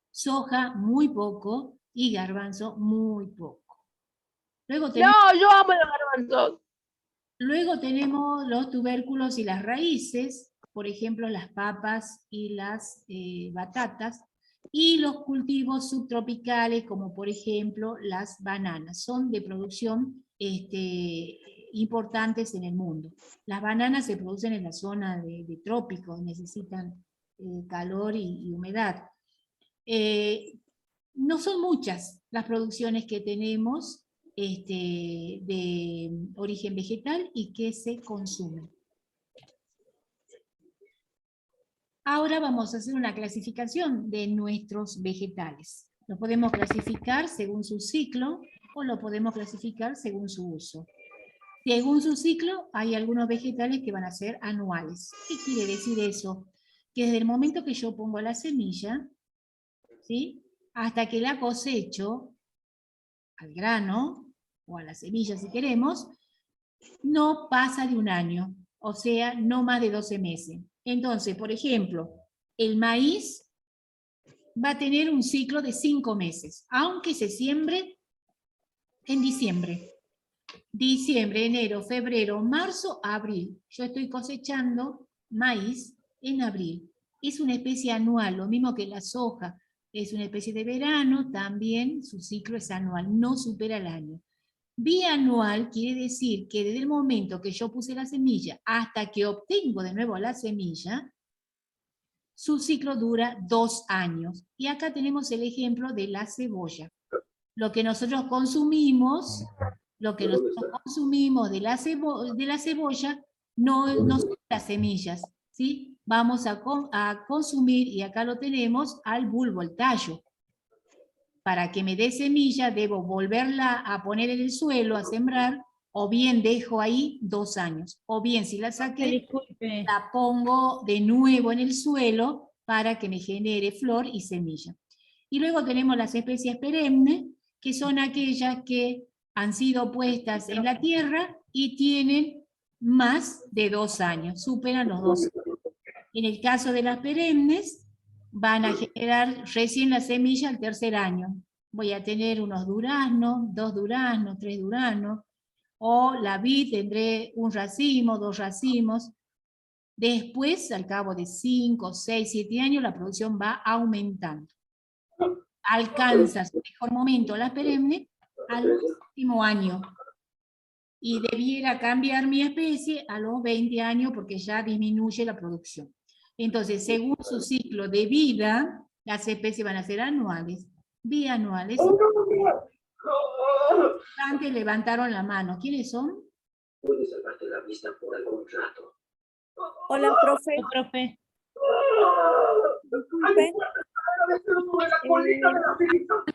Soja, muy poco, y garbanzo, muy poco. Luego tenemos, No, yo amo los garbanzos. luego tenemos los tubérculos y las raíces, por ejemplo, las papas y las batatas, y los cultivos subtropicales, como por ejemplo las bananas. Son de producción importantes en el mundo. Las bananas se producen en la zona de trópicos, necesitan calor y humedad. No son muchas las producciones que tenemos de origen vegetal y que se consumen. Ahora vamos a hacer una clasificación de nuestros vegetales. Lo podemos clasificar según su ciclo o lo podemos clasificar según su uso. Según su ciclo, hay algunos vegetales que van a ser anuales. ¿Qué quiere decir eso? Que desde el momento que yo pongo la semilla, ¿sí?, hasta que la cosecho, al grano, o a la semilla si queremos, no pasa de un año, o sea, no más de 12 meses. Entonces, por ejemplo, el maíz va a tener un ciclo de 5 meses, aunque se siembre en diciembre. Diciembre, enero, febrero, marzo, abril. Yo estoy cosechando maíz en abril. Es una especie anual, lo mismo que la soja. Es una especie de verano, también su ciclo es anual, no supera el año. Bianual quiere decir que desde el momento que yo puse la semilla hasta que obtengo de nuevo la semilla, su ciclo dura 2 años. Y acá tenemos el ejemplo de la cebolla. Lo que nosotros consumimos de la cebolla no son las semillas, ¿sí? Vamos a consumir, y acá lo tenemos, al bulbo, el tallo. Para que me dé semilla, debo volverla a poner en el suelo, a sembrar, o bien dejo ahí 2 años, o bien si la saqué, Disculpe. la pongo de nuevo en el suelo para que me genere flor y semilla. Y luego tenemos las especies perennes, que son aquellas que han sido puestas en la tierra y tienen más de 2 años, superan los 2 años. En el caso de las perennes, van a generar recién la semilla al 3er año. Voy a tener unos duraznos, 2 duraznos, 3 duraznos, o la vid tendré un racimo, 2 racimos. Después, al cabo de 5, 6, 7 años, la producción va aumentando. Alcanza su mejor momento la perenne al último año. Y debiera cambiar mi especie a los 20 años porque ya disminuye la producción. Entonces, según su ciclo de vida, las especies van a ser anuales, bianuales Antes levantaron la mano. ¿Quiénes son? Puede sacarte la vista por algún rato. Hola, profe. Profe. Disculpe.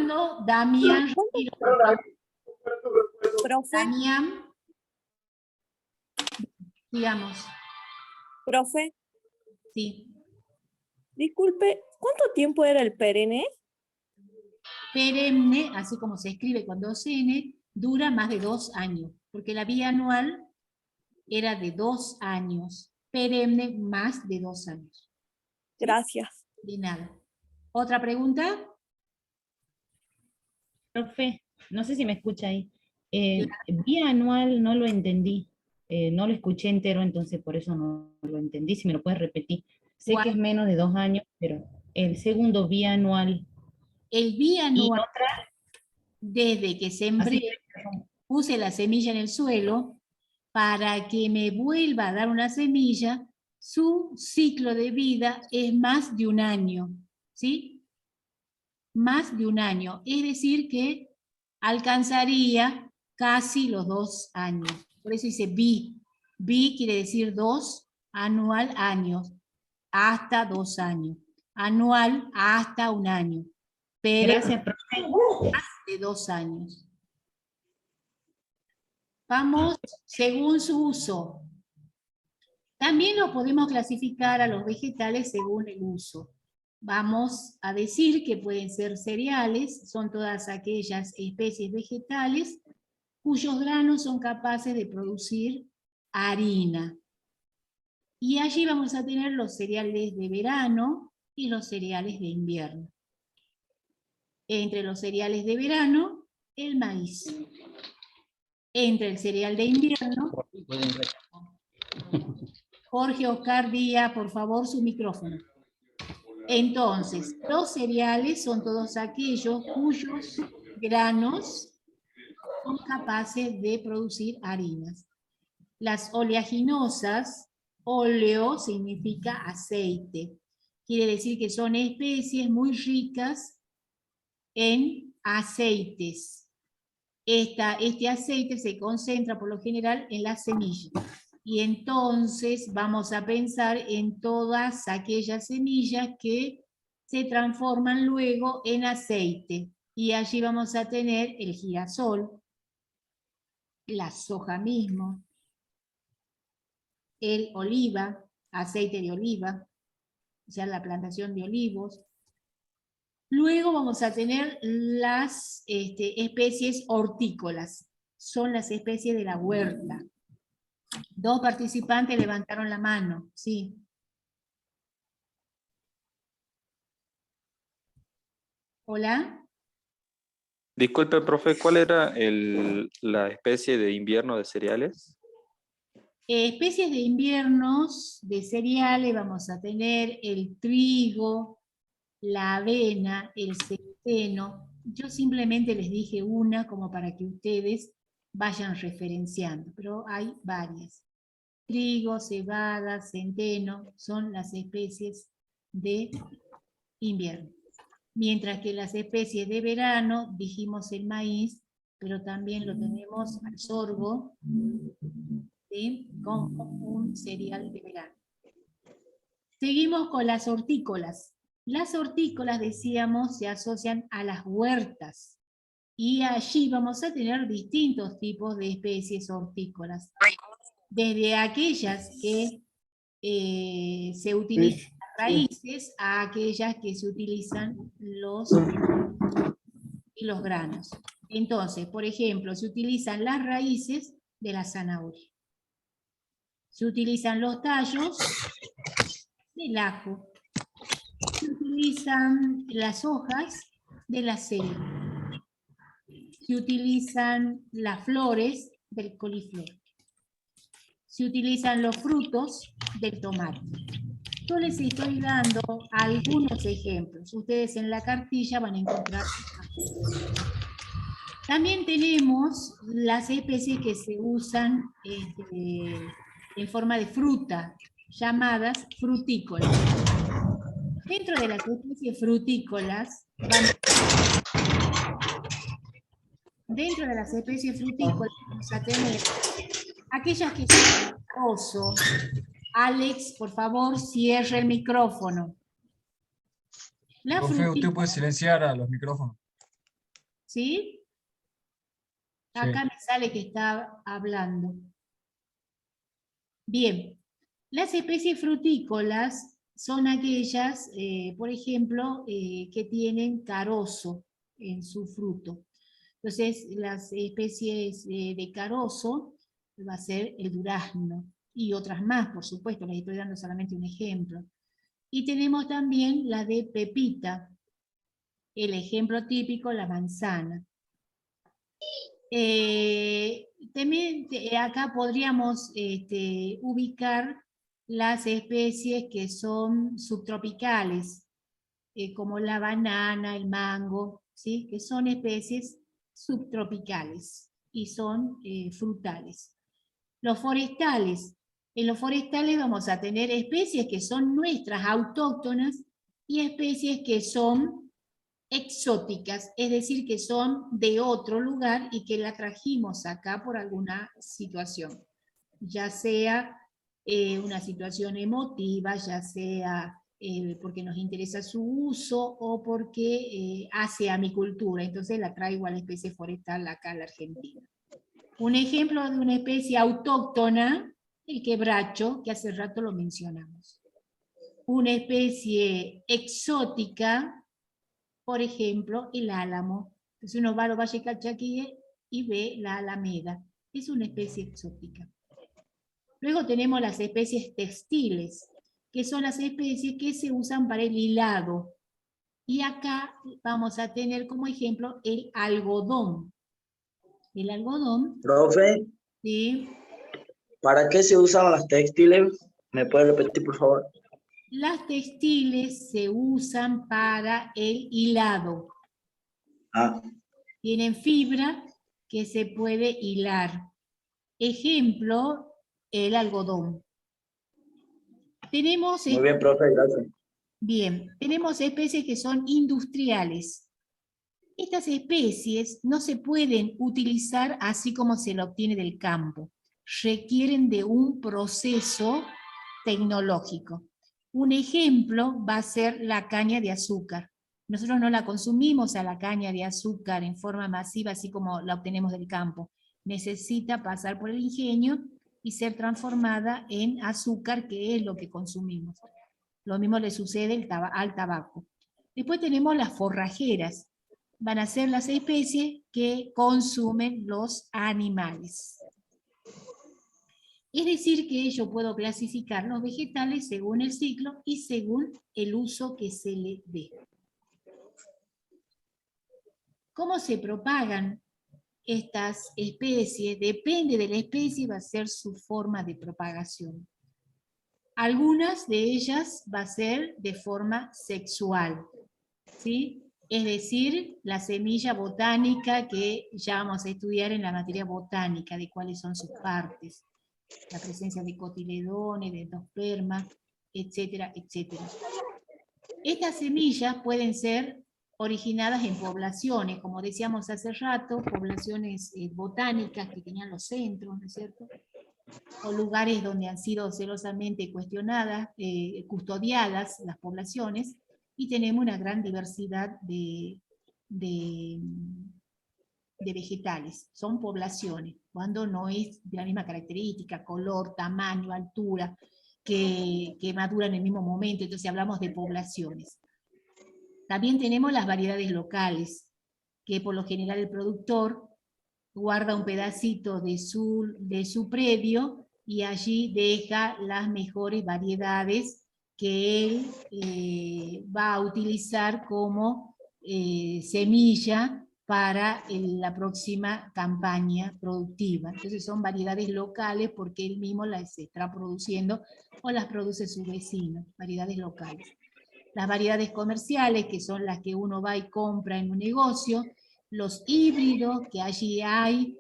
No, Damián. Profe. Damián. Digamos. Profe. Sí. Disculpe, ¿cuánto tiempo era el perenne? Perenne, así como se escribe con 2N, dura más de 2 años, porque la bianual era de 2 años, perenne más de 2 años. Gracias. De nada. ¿Otra pregunta? Profe, no sé si me escucha ahí. Bianual no lo entendí. No lo escuché entero, entonces por eso no lo entendí. Si me lo puedes repetir. Sé que es menos de 2 años, pero el segundo bianual. El bianual, desde que sembré, puse la semilla en el suelo, para que me vuelva a dar una semilla, su ciclo de vida es más de 1 año, ¿sí? Más de 1 año, es decir que alcanzaría casi los 2 años. Por eso dice bi. Bi quiere decir 2, anual, años, hasta 2 años. Anual, hasta 1 año. Pero gracias, profe. Más de 2 años. Vamos según su uso. También lo podemos clasificar a los vegetales según el uso. Vamos a decir que pueden ser cereales, son todas aquellas especies vegetales cuyos granos son capaces de producir harina. Y allí vamos a tener los cereales de verano y los cereales de invierno. Entre los cereales de verano, el maíz. Entre el cereal de invierno, Jorge Oscar Díaz, por favor, su micrófono. Entonces, los cereales son todos aquellos cuyos granos son capaces de producir harinas. Las oleaginosas, óleo significa aceite. Quiere decir que son especies muy ricas en aceites. Este aceite se concentra por lo general en las semillas. Y entonces vamos a pensar en todas aquellas semillas que se transforman luego en aceite. Y allí vamos a tener el girasol, la soja mismo, el oliva, aceite de oliva, o sea, la plantación de olivos. Luego vamos a tener las especies hortícolas, son las especies de la huerta. 2 participantes levantaron la mano, sí. Hola. Disculpe, profe, ¿cuál era la especie de invierno de cereales? Especies de inviernos de cereales vamos a tener el trigo, la avena, el centeno. Yo simplemente les dije una como para que ustedes vayan referenciando, pero hay varias. Trigo, cebada, centeno son las especies de invierno. Mientras que las especies de verano, dijimos el maíz, pero también lo tenemos al sorgo, ¿sí? Como un cereal de verano. Seguimos con las hortícolas. Las hortícolas, decíamos, se asocian a las huertas. Y allí vamos a tener distintos tipos de especies hortícolas. Desde aquellas que se utilizan las raíces a aquellas que se utilizan los granos. Entonces, por ejemplo, se utilizan las raíces de la zanahoria. Se utilizan los tallos del ajo. Se utilizan las hojas de la cebolla. Se utilizan las flores del coliflor. Se utilizan los frutos del tomate. Yo les estoy dando algunos ejemplos. Ustedes en la cartilla van a encontrar. También tenemos las especies que se usan en forma de fruta, llamadas frutícolas. Dentro de las especies frutícolas, Dentro de las especies frutícolas vamos a tener aquellas que son oso. Alex, por favor, cierre el micrófono. La Profe, usted frutícola, puede silenciar a los micrófonos. ¿sí? Acá me sale que está hablando. Bien, las especies frutícolas son aquellas, por ejemplo, que tienen carozo en su fruto. Entonces, las especies de carozo va a ser el durazno y otras más, por supuesto, les estoy dando solamente un ejemplo. Y tenemos también la de pepita, el ejemplo típico, la manzana. También acá podríamos ubicar las especies que son subtropicales, como la banana, el mango, ¿sí? Que son especies subtropicales y son frutales. Los forestales. En los forestales vamos a tener especies que son nuestras, autóctonas, y especies que son exóticas, es decir, que son de otro lugar y que la trajimos acá por alguna situación, ya sea una situación emotiva, ya sea porque nos interesa su uso o porque hace a mi cultura, entonces la traigo a la especie forestal acá a la Argentina. Un ejemplo de una especie autóctona, el quebracho, que hace rato lo mencionamos. Una especie exótica, por ejemplo, el álamo. Entonces uno va a los Valles Calchaquíes y ve la alameda. Es una especie exótica. Luego tenemos las especies textiles, que son las especies que se usan para el hilado. Y acá vamos a tener como ejemplo el algodón. El algodón. Profe, ¿Sí? ¿para qué se usaban las textiles? ¿Me puede repetir, por favor? Las textiles se usan para el hilado. Tienen fibra que se puede hilar. Ejemplo, el algodón. Tenemos Muy bien, profe, gracias. Bien, tenemos especies que son industriales. Estas especies no se pueden utilizar así como se lo obtiene del campo. Requieren de un proceso tecnológico. Un ejemplo va a ser la caña de azúcar. Nosotros no la consumimos a la caña de azúcar en forma masiva, así como la obtenemos del campo. Necesita pasar por el ingenio y ser transformada en azúcar, que es lo que consumimos. Lo mismo le sucede al tabaco. Después tenemos las forrajeras. Van a ser las especies que consumen los animales. Es decir, que yo puedo clasificar los vegetales según el ciclo y según el uso que se le dé. ¿Cómo se propagan estas especies? Depende de la especie, va a ser su forma de propagación. Algunas de ellas va a ser de forma sexual, ¿sí? Es decir, la semilla botánica que ya vamos a estudiar en la materia botánica, de cuáles son sus partes. La presencia de cotiledones, de endosperma, etcétera, etcétera. Estas semillas pueden ser originadas en poblaciones, como decíamos hace rato, poblaciones botánicas que tenían los centros, ¿no es cierto? O lugares donde han sido celosamente cuestionadas, custodiadas las poblaciones, y tenemos una gran diversidad de vegetales. Son poblaciones, cuando no es de la misma característica, color, tamaño, altura, que maduran en el mismo momento, entonces hablamos de poblaciones. También tenemos las variedades locales, que por lo general el productor guarda un pedacito de su predio y allí deja las mejores variedades que él va a utilizar como semilla para la próxima campaña productiva. Entonces son variedades locales porque él mismo las está produciendo o las produce su vecino, variedades locales. Las variedades comerciales, que son las que uno va y compra en un negocio, los híbridos, que allí hay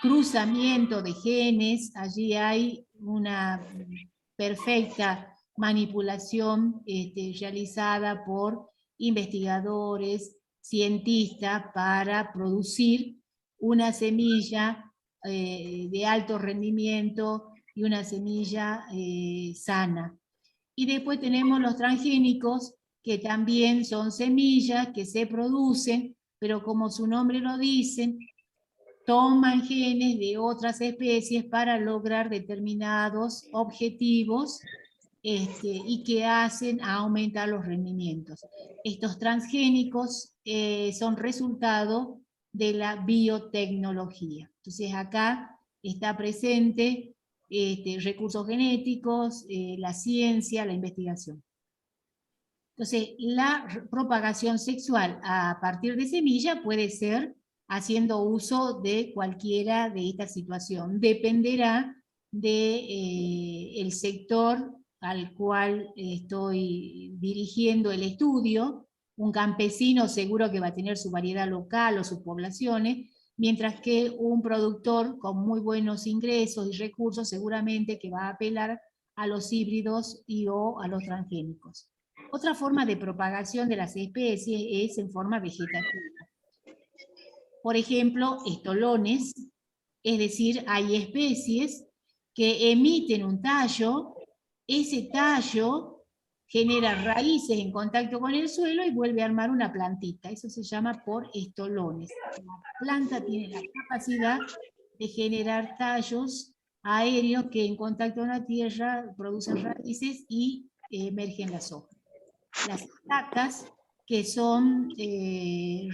cruzamiento de genes, allí hay una perfecta manipulación realizada por investigadores, cientistas, para producir una semilla de alto rendimiento y una semilla sana. Y después tenemos los transgénicos, que también son semillas que se producen, pero como su nombre lo dice, toman genes de otras especies para lograr determinados objetivos y que hacen aumentar los rendimientos. Estos transgénicos son resultado de la biotecnología. Entonces acá está presente recursos genéticos, la ciencia, la investigación. Entonces, la propagación sexual a partir de semilla puede ser haciendo uso de cualquiera de esta situación. Dependerá del sector al cual estoy dirigiendo el estudio. Un campesino seguro que va a tener su variedad local o sus poblaciones, mientras que un productor con muy buenos ingresos y recursos seguramente que va a apelar a los híbridos o a los transgénicos. Otra forma de propagación de las especies es en forma vegetativa. Por ejemplo, estolones, es decir, hay especies que emiten un tallo, ese tallo genera raíces en contacto con el suelo y vuelve a armar una plantita. Eso se llama por estolones. La planta tiene la capacidad de generar tallos aéreos que en contacto con la tierra producen raíces y emergen las hojas. Las estacas, que son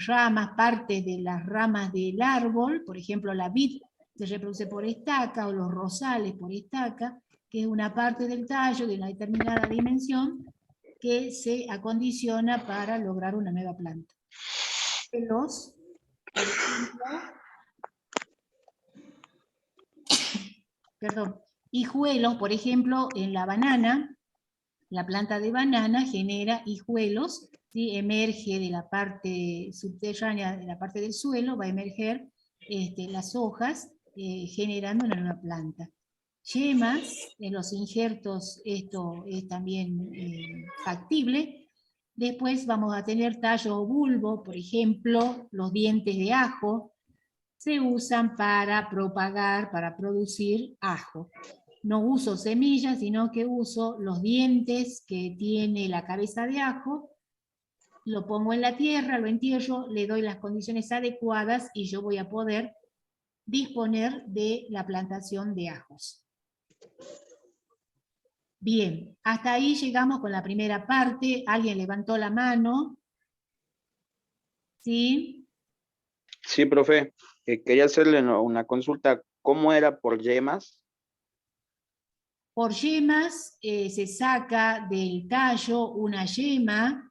ramas, partes de las ramas del árbol, por ejemplo la vid se reproduce por estaca, o los rosales por estaca, que es una parte del tallo de una determinada dimensión que se acondiciona para lograr una nueva planta. Los, por ejemplo, hijuelos, por ejemplo, en la banana, la planta de banana genera hijuelos, ¿sí? Emerge de la parte subterránea, de la parte del suelo, va a emerger las hojas, generando una nueva planta. Yemas, en los injertos esto es también factible. Después vamos a tener tallo o bulbo, por ejemplo, los dientes de ajo, se usan para propagar, para producir ajo. No uso semillas, sino que uso los dientes que tiene la cabeza de ajo, lo pongo en la tierra, lo entierro, le doy las condiciones adecuadas y yo voy a poder disponer de la plantación de ajos. Bien, hasta ahí llegamos con la primera parte. ¿Alguien levantó la mano? ¿Sí? Sí, profe. Quería hacerle una consulta. ¿Cómo era por yemas? Por yemas se saca del tallo una yema,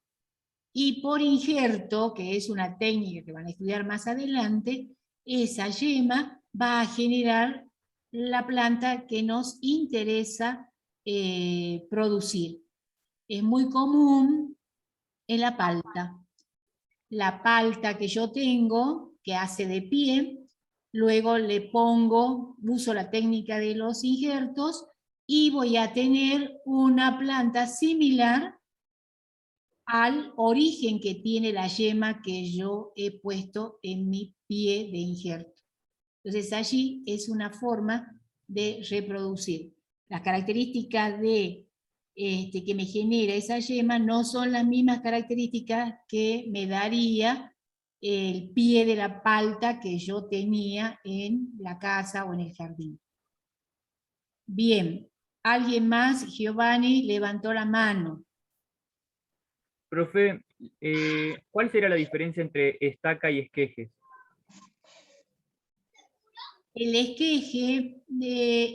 y por injerto, que es una técnica que van a estudiar más adelante, esa yema va a generar la planta que nos interesa producir. Es muy común en la palta. La palta que yo tengo, que hace de pie, luego le pongo, uso la técnica de los injertos, y voy a tener una planta similar al origen que tiene la yema que yo he puesto en mi pie de injerto. Entonces allí es una forma de reproducir. Las características de, que me genera esa yema no son las mismas características que me daría el pie de la palta que yo tenía en la casa o en el jardín. Bien, ¿alguien más? Giovanni levantó la mano. Profe, ¿cuál sería la diferencia entre estaca y esquejes? El esqueje,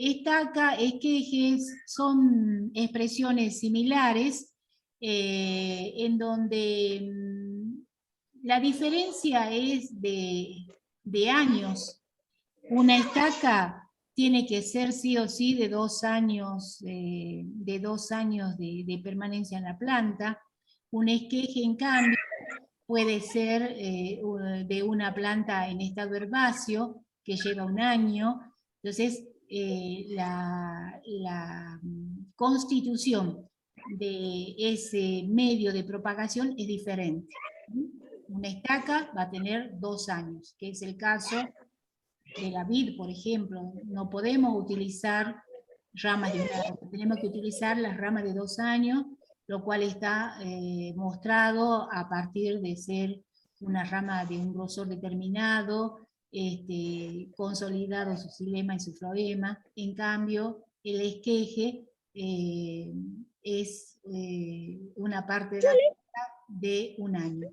estaca, esquejes son expresiones similares en donde la diferencia es de años. Una estaca tiene que ser sí o sí de 2 años, de permanencia en la planta. Un esqueje, en cambio, puede ser de una planta en estado herbáceo, que lleva 1 año. Entonces, la constitución de ese medio de propagación es diferente. Una estaca va a tener 2 años, que es el caso de la vid, por ejemplo. No podemos utilizar ramas de un año, tenemos que utilizar las ramas de 2 años, lo cual está mostrado a partir de ser una rama de un grosor determinado, consolidado su xilema y su floema. En cambio, el esqueje es una parte de la de 1 año.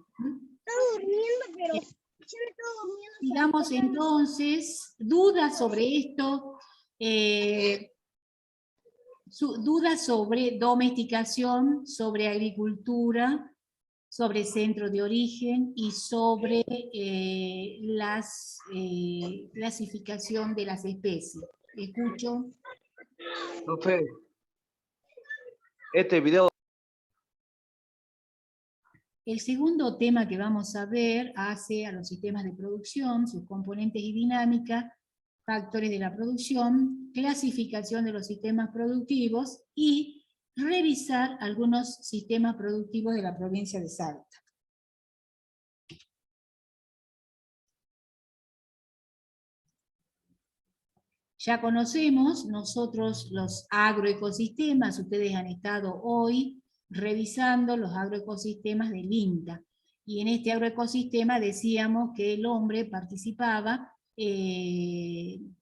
Digamos entonces, dudas sobre esto, dudas sobre domesticación, sobre agricultura, sobre centro de origen y sobre la clasificación de las especies. Escucho. Profe, este video... El segundo tema que vamos a ver hace a los sistemas de producción, sus componentes y dinámica, factores de la producción, clasificación de los sistemas productivos y revisar algunos sistemas productivos de la provincia de Salta. Ya conocemos nosotros los agroecosistemas, ustedes han estado hoy revisando los agroecosistemas del INTA. Y en este agroecosistema decíamos que el hombre participaba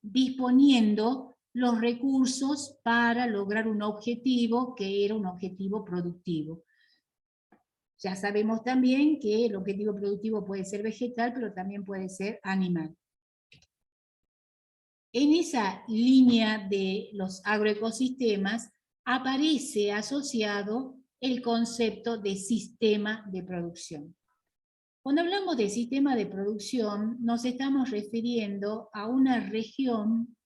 disponiendo los recursos para lograr un objetivo que era un objetivo productivo. Ya sabemos también que el objetivo productivo puede ser vegetal, pero también puede ser animal. En esa línea de los agroecosistemas aparece asociado el concepto de sistema de producción. Cuando hablamos de sistema de producción, nos estamos refiriendo a una región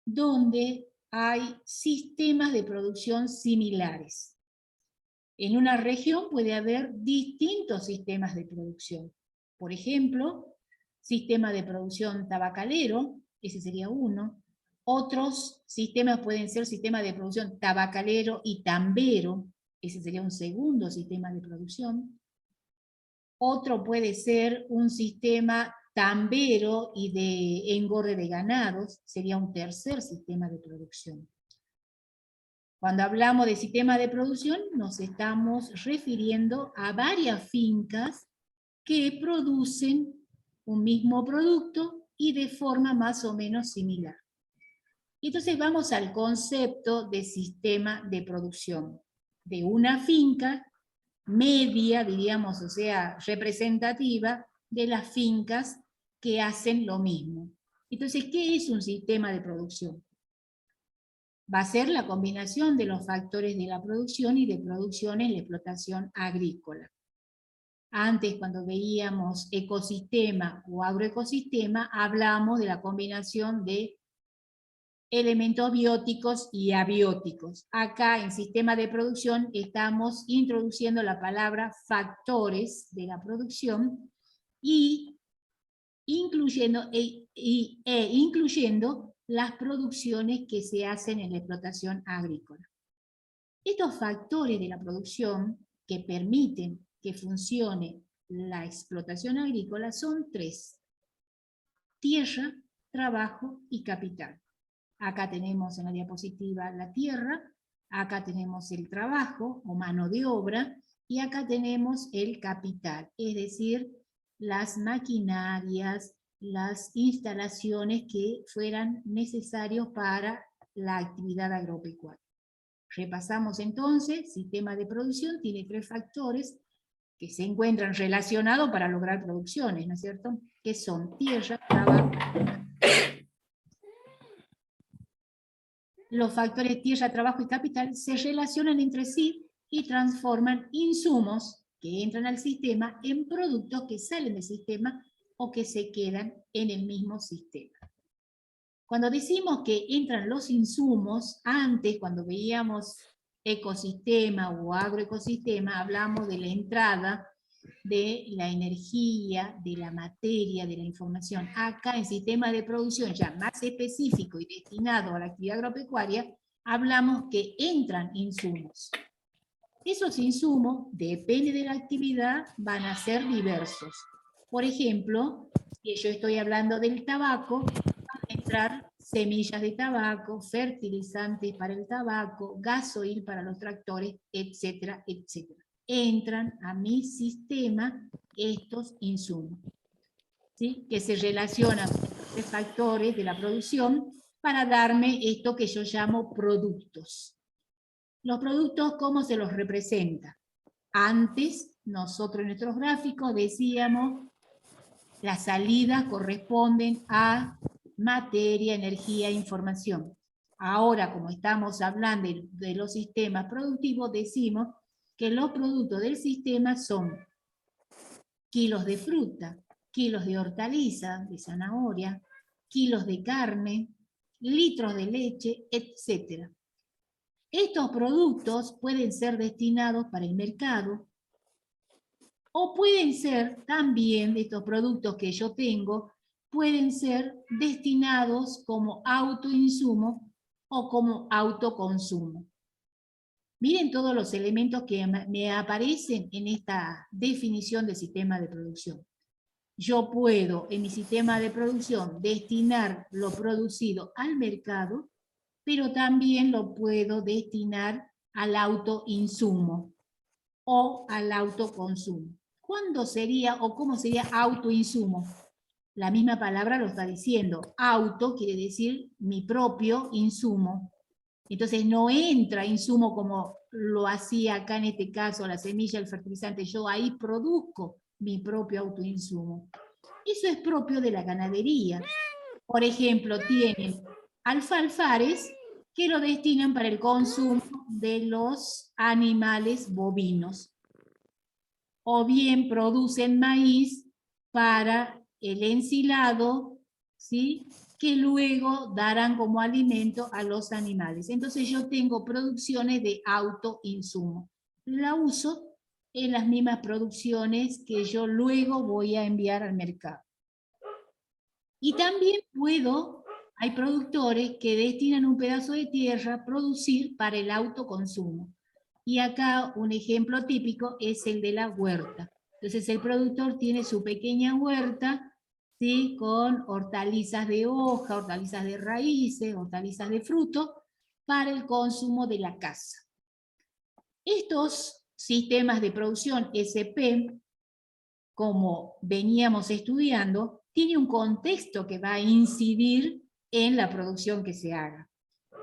donde hay sistemas de producción similares. En una región puede haber distintos sistemas de producción. Por ejemplo, sistema de producción tabacalero, ese sería uno. Otros sistemas pueden ser sistema de producción tabacalero y tambero, ese sería un segundo sistema de producción. Otro puede ser un sistema tambero y de engorde de ganados, sería un tercer sistema de producción. Cuando hablamos de sistema de producción, nos estamos refiriendo a varias fincas que producen un mismo producto y de forma más o menos similar. Entonces vamos al concepto de sistema de producción, de una finca media, diríamos, o sea, representativa de las fincas que hacen lo mismo. Entonces, ¿qué es un sistema de producción? Va a ser la combinación de los factores de la producción y de producción en la explotación agrícola. Antes, cuando veíamos ecosistema o agroecosistema, hablamos de la combinación de elementos bióticos y abióticos. Acá en sistema de producción estamos introduciendo la palabra factores de la producción y incluyendo las producciones que se hacen en la explotación agrícola. Estos factores de la producción que permiten que funcione la explotación agrícola son 3: tierra, trabajo y capital. Acá tenemos en la diapositiva la tierra, acá tenemos el trabajo o mano de obra, y acá tenemos el capital, es decir, las maquinarias, las instalaciones que fueran necesarios para la actividad agropecuaria. Repasamos entonces, sistema de producción tiene 3 factores que se encuentran relacionados para lograr producciones, ¿no es cierto? Que son tierra, trabajo. Los factores tierra, trabajo y capital se relacionan entre sí y transforman insumos que entran al sistema en productos que salen del sistema o que se quedan en el mismo sistema. Cuando decimos que entran los insumos, antes cuando veíamos ecosistema o agroecosistema, hablamos de la entrada de la energía, de la materia, de la información. Acá en sistema de producción ya más específico y destinado a la actividad agropecuaria, hablamos que entran insumos. Esos insumos, depende de la actividad, van a ser diversos. Por ejemplo, si yo estoy hablando del tabaco, van a entrar semillas de tabaco, fertilizantes para el tabaco, gasoil para los tractores, etcétera, etcétera. Entran a mi sistema estos insumos, ¿sí? Que se relacionan con los factores de la producción para darme esto que yo llamo productos. Los productos, ¿cómo se los representa? Antes, nosotros en nuestros gráficos decíamos las salidas corresponden a materia, energía e información. Ahora, como estamos hablando de los sistemas productivos, decimos que los productos del sistema son kilos de fruta, kilos de hortaliza, de zanahoria, kilos de carne, litros de leche, etc. Estos productos pueden ser destinados para el mercado, o pueden ser también, de estos productos que yo tengo, pueden ser destinados como autoinsumo o como autoconsumo. Miren todos los elementos que me aparecen en esta definición de sistema de producción. Yo puedo, en mi sistema de producción, destinar lo producido al mercado, pero también lo puedo destinar al autoinsumo o al autoconsumo. ¿Cuándo sería o cómo sería autoinsumo? La misma palabra lo está diciendo. Auto quiere decir mi propio insumo. Entonces no entra insumo como lo hacía acá en este caso la semilla, el fertilizante. Yo ahí produzco mi propio autoinsumo. Eso es propio de la ganadería. Por ejemplo, tienen alfalfares que lo destinan para el consumo de los animales bovinos. O bien producen maíz para el ensilado, ¿sí? Que luego darán como alimento a los animales. Entonces yo tengo producciones de autoinsumo. La uso en las mismas producciones que yo luego voy a enviar al mercado. Y también hay productores que destinan un pedazo de tierra a producir para el autoconsumo. Y acá un ejemplo típico es el de la huerta. Entonces el productor tiene su pequeña huerta, ¿sí? Con hortalizas de hoja, hortalizas de raíces, hortalizas de fruto, para el consumo de la casa. Estos sistemas de producción SP, como veníamos estudiando, tiene un contexto que va a incidir en la producción que se haga.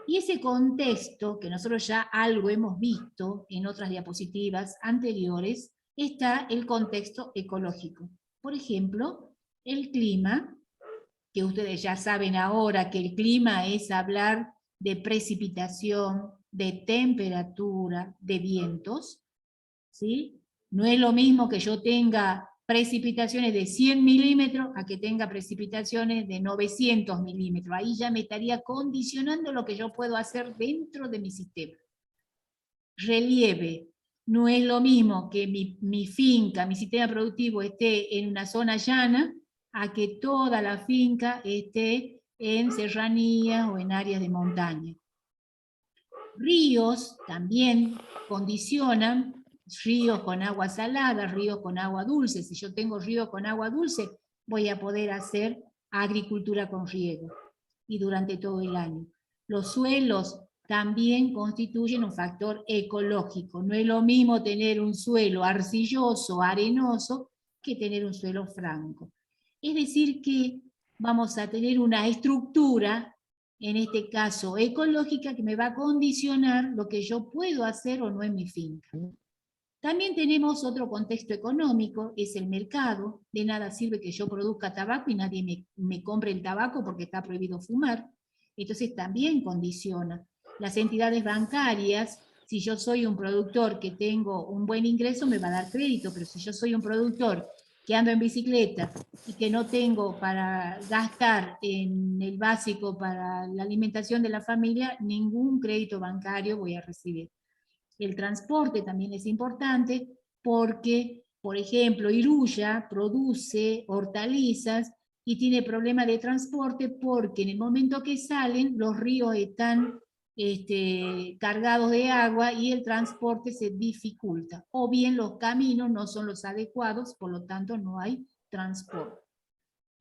Y ese contexto, que nosotros ya algo hemos visto en otras diapositivas anteriores, está el contexto ecológico. Por ejemplo, el clima, que ustedes ya saben ahora que el clima es hablar de precipitación, de temperatura, de vientos, ¿sí? No es lo mismo que yo tenga precipitaciones de 100 milímetros a que tenga precipitaciones de 900 milímetros. Ahí ya me estaría condicionando lo que yo puedo hacer dentro de mi sistema. Relieve. No es lo mismo que mi finca, mi sistema productivo esté en una zona llana a que toda la finca esté en serranías o en áreas de montaña. Ríos también condicionan, ríos con agua salada, ríos con agua dulce. Si yo tengo ríos con agua dulce, voy a poder hacer agricultura con riego y durante todo el año. Los suelos también constituyen un factor ecológico. No es lo mismo tener un suelo arcilloso, arenoso, que tener un suelo franco. Es decir que vamos a tener una estructura, en este caso ecológica, que me va a condicionar lo que yo puedo hacer o no en mi finca. También tenemos otro contexto económico, es el mercado. De nada sirve que yo produzca tabaco y nadie me compre el tabaco porque está prohibido fumar. Entonces también condiciona. Las entidades bancarias, si yo soy un productor que tengo un buen ingreso, me va a dar crédito, pero si yo soy un productor que ando en bicicleta y que no tengo para gastar en el básico para la alimentación de la familia, ningún crédito bancario voy a recibir. El transporte también es importante porque, por ejemplo, Iruya produce hortalizas y tiene problemas de transporte porque en el momento que salen los ríos están cargados de agua y el transporte se dificulta. O bien los caminos no son los adecuados, por lo tanto no hay transporte.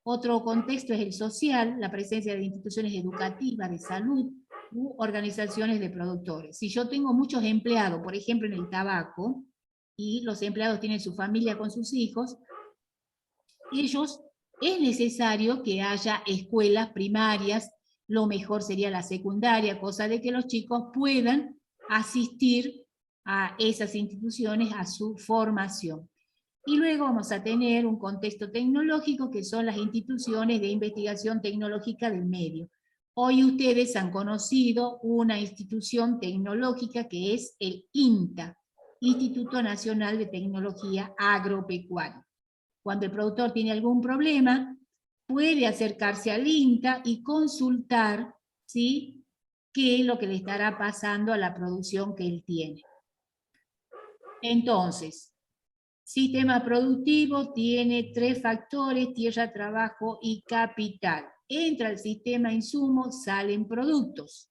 Otro contexto es el social, la presencia de instituciones educativas, de salud, u organizaciones de productores. Si yo tengo muchos empleados, por ejemplo en el tabaco, y los empleados tienen su familia con sus hijos, es necesario que haya escuelas primarias, lo mejor sería la secundaria, cosa de que los chicos puedan asistir a esas instituciones, a su formación. Y luego vamos a tener un contexto tecnológico que son las instituciones de investigación tecnológica del medio. Hoy ustedes han conocido una institución tecnológica que es el INTA, Instituto Nacional de Tecnología Agropecuaria. Cuando el productor tiene algún problema, puede acercarse al INTA y consultar, ¿sí?, qué es lo que le estará pasando a la producción que él tiene. Entonces, sistema productivo tiene 3 factores: tierra, trabajo y capital. Entra el sistema insumos, salen productos.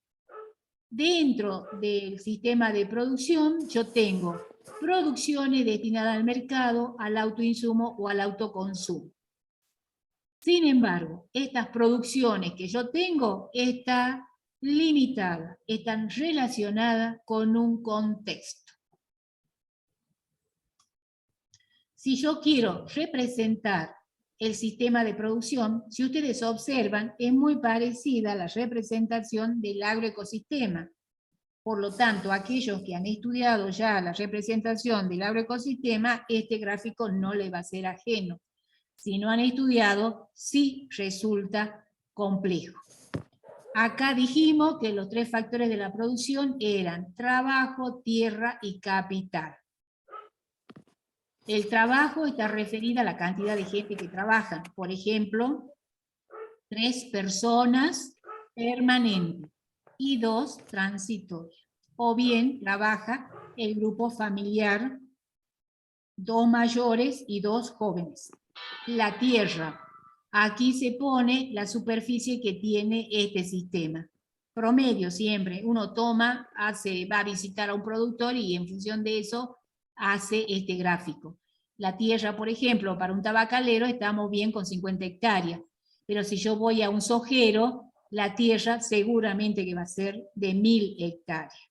Dentro del sistema de producción yo tengo producciones destinadas al mercado, al autoinsumo o al autoconsumo. Sin embargo, estas producciones que yo tengo están limitadas, están relacionadas con un contexto. Si yo quiero representar el sistema de producción, si ustedes observan, es muy parecida a la representación del agroecosistema. Por lo tanto, aquellos que han estudiado ya la representación del agroecosistema, este gráfico no les va a ser ajeno. Si no han estudiado, sí resulta complejo. Acá dijimos que los 3 factores de la producción eran trabajo, tierra y capital. El trabajo está referido a la cantidad de gente que trabaja. Por ejemplo, 3 personas permanentes y 2 transitorias. O bien trabaja el grupo familiar, 2 mayores y 2 jóvenes. La tierra. Aquí se pone la superficie que tiene este sistema. Promedio siempre. Uno toma, va a visitar a un productor y en función de eso hace este gráfico. La tierra, por ejemplo, para un tabacalero estamos bien con 50 hectáreas. Pero si yo voy a un sojero, la tierra seguramente que va a ser de 1000 hectáreas.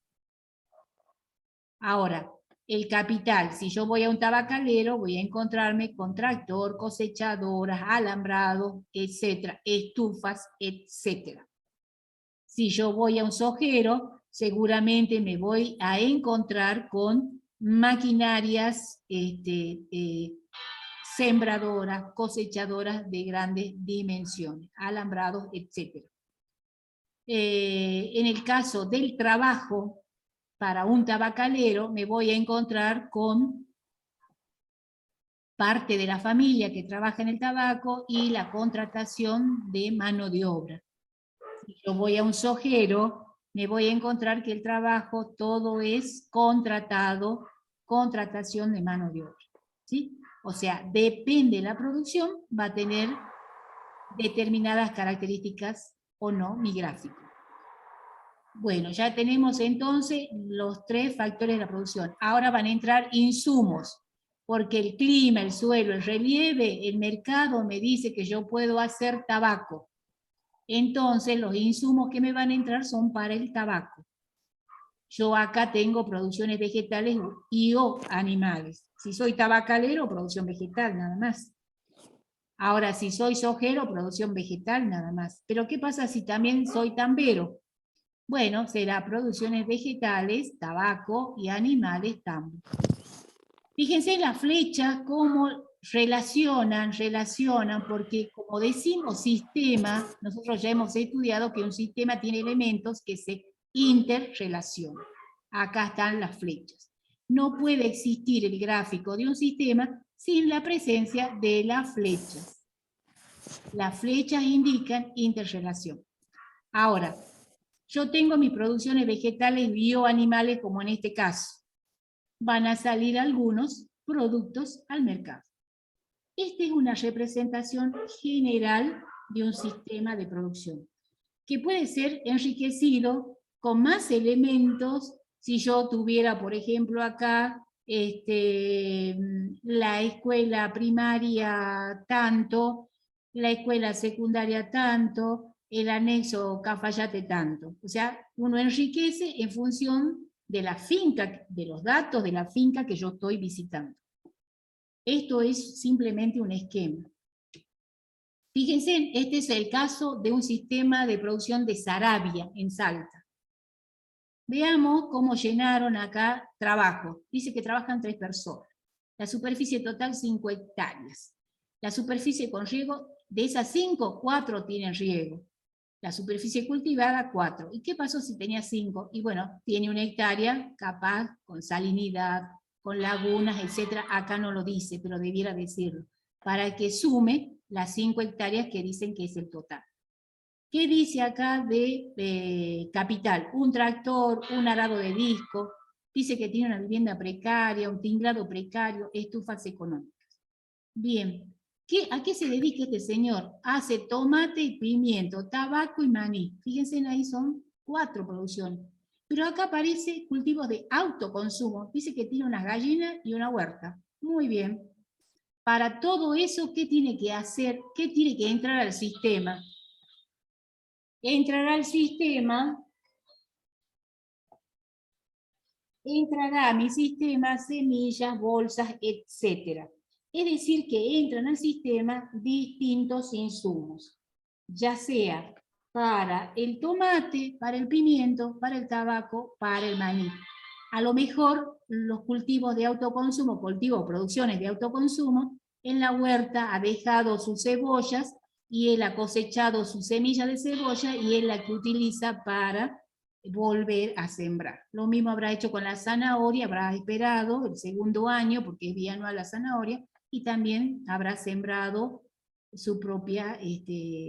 Ahora, el capital, si yo voy a un tabacalero, voy a encontrarme con tractor, cosechadoras, alambrados, etcétera, estufas, etcétera. Si yo voy a un sojero, seguramente me voy a encontrar con maquinarias, sembradoras, cosechadoras de grandes dimensiones, alambrados, etcétera. En el caso del trabajo, para un tabacalero me voy a encontrar con parte de la familia que trabaja en el tabaco y la contratación de mano de obra. Si yo voy a un sojero, me voy a encontrar que el trabajo todo es contratado, contratación de mano de obra, ¿sí? O sea, depende de la producción, va a tener determinadas características o no mi gráfico. Bueno, ya tenemos entonces los 3 factores de la producción. Ahora van a entrar insumos, porque el clima, el suelo, el relieve, el mercado me dice que yo puedo hacer tabaco. Entonces los insumos que me van a entrar son para el tabaco. Yo acá tengo producciones vegetales y o animales. Si soy tabacalero, producción vegetal nada más. Ahora, si soy sojero, producción vegetal nada más. Pero ¿qué pasa si también soy tambero? Bueno, será producciones vegetales, tabaco y animales tambo. Fíjense las flechas cómo relacionan, porque como decimos sistema, nosotros ya hemos estudiado que un sistema tiene elementos que se interrelacionan. Acá están las flechas. No puede existir el gráfico de un sistema sin la presencia de las flechas. Las flechas indican interrelación. Ahora, yo tengo mis producciones vegetales y bioanimales, como en este caso. Van a salir algunos productos al mercado. Esta es una representación general de un sistema de producción, que puede ser enriquecido con más elementos si yo tuviera, por ejemplo, acá la escuela primaria tanto, la escuela secundaria tanto, el anexo Cafayate tanto. O sea, uno enriquece en función de la finca, de los datos de la finca que yo estoy visitando. Esto es simplemente un esquema. Fíjense, este es el caso de un sistema de producción de Saravia en Salta. Veamos cómo llenaron acá trabajo. Dice que trabajan 3 personas. La superficie total 5 hectáreas. La superficie con riego, de esas 5, 4 tienen riego. La superficie cultivada, 4. ¿Y qué pasó si tenía 5? Y bueno, tiene 1 hectárea, capaz, con salinidad, con lagunas, etc. Acá no lo dice, pero debiera decirlo. Para que sume las 5 hectáreas que dicen que es el total. ¿Qué dice acá de capital? Un tractor, un arado de disco, dice que tiene una vivienda precaria, un tinglado precario, estufas económicas. Bien, ¿a qué se dedica este señor? Hace tomate y pimiento, tabaco y maní. Fíjense, ahí son 4 producciones. Pero acá aparece cultivos de autoconsumo. Dice que tiene unas gallinas y una huerta. Muy bien. Para todo eso, ¿qué tiene que hacer? ¿Qué tiene que entrar al sistema? Entrará a mi sistema semillas, bolsas, etc. Es decir, que entran al sistema distintos insumos, ya sea para el tomate, para el pimiento, para el tabaco, para el maní. A lo mejor los cultivos de autoconsumo, producciones de autoconsumo, en la huerta ha dejado sus cebollas y él ha cosechado su semilla de cebolla y él la que utiliza para volver a sembrar. Lo mismo habrá hecho con la zanahoria, habrá esperado el segundo año, porque es bianual la zanahoria, y también habrá sembrado su propia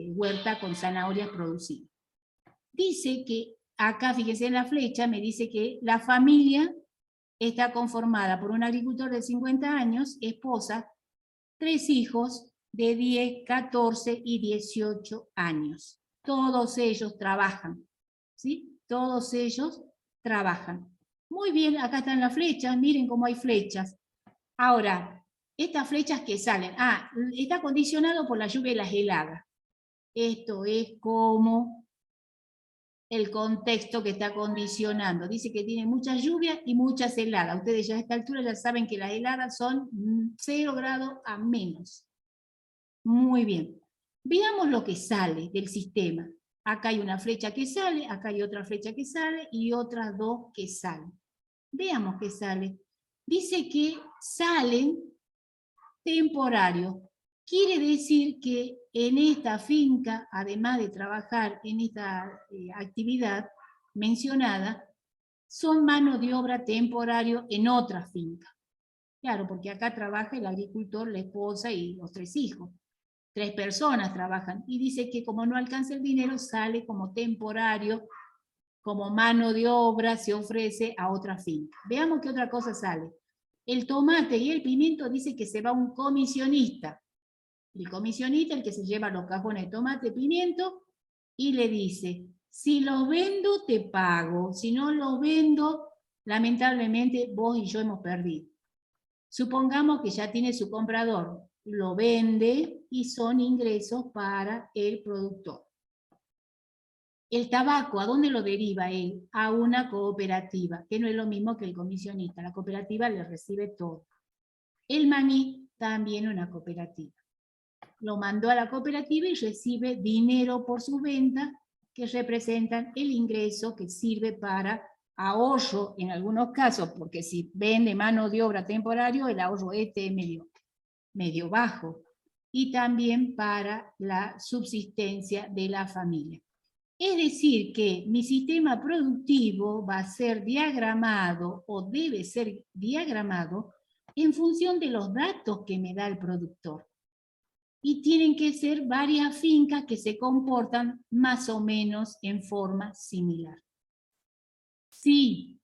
huerta con zanahorias producidas. Dice que, acá fíjense en la flecha, me dice que la familia está conformada por un agricultor de 50 años, esposa, 3 hijos, de 10, 14 y 18 años. Todos ellos trabajan, ¿sí? Todos ellos trabajan. Muy bien, acá están las flechas, miren cómo hay flechas. Ahora, estas flechas que salen, está condicionado por la lluvia y las heladas. Esto es como el contexto que está condicionando. Dice que tiene mucha lluvia y muchas heladas. Ustedes ya a esta altura ya saben que las heladas son 0 grados a menos. Muy bien. Veamos lo que sale del sistema. Acá hay una flecha que sale, acá hay otra flecha que sale y otras 2 que salen. Veamos qué sale. Dice que salen temporarios. Quiere decir que en esta finca, además de trabajar en esta actividad mencionada, son mano de obra temporario en otra finca. Claro, porque acá trabaja el agricultor, la esposa y los 3 hijos. 3 personas trabajan, y dice que como no alcanza el dinero, sale como temporario, como mano de obra, se ofrece a otra finca. Veamos qué otra cosa sale. El tomate y el pimiento dice que se va un comisionista. El comisionista, el que se lleva los cajones de tomate, pimiento, y le dice, si los vendo te pago, si no los vendo, lamentablemente vos y yo hemos perdido. Supongamos que ya tiene su comprador, lo vende y son ingresos para el productor. El tabaco, ¿a dónde lo deriva él? A una cooperativa, que no es lo mismo que el comisionista. La cooperativa le recibe todo. El maní, también una cooperativa. Lo mandó a la cooperativa y recibe dinero por su venta, que representan el ingreso que sirve para ahorro en algunos casos, porque si vende mano de obra temporario, el ahorro es medio bajo, y también para la subsistencia de la familia. Es decir, que mi sistema productivo va a ser diagramado o debe ser diagramado en función de los datos que me da el productor. Y tienen que ser varias fincas que se comportan más o menos en forma similar. Si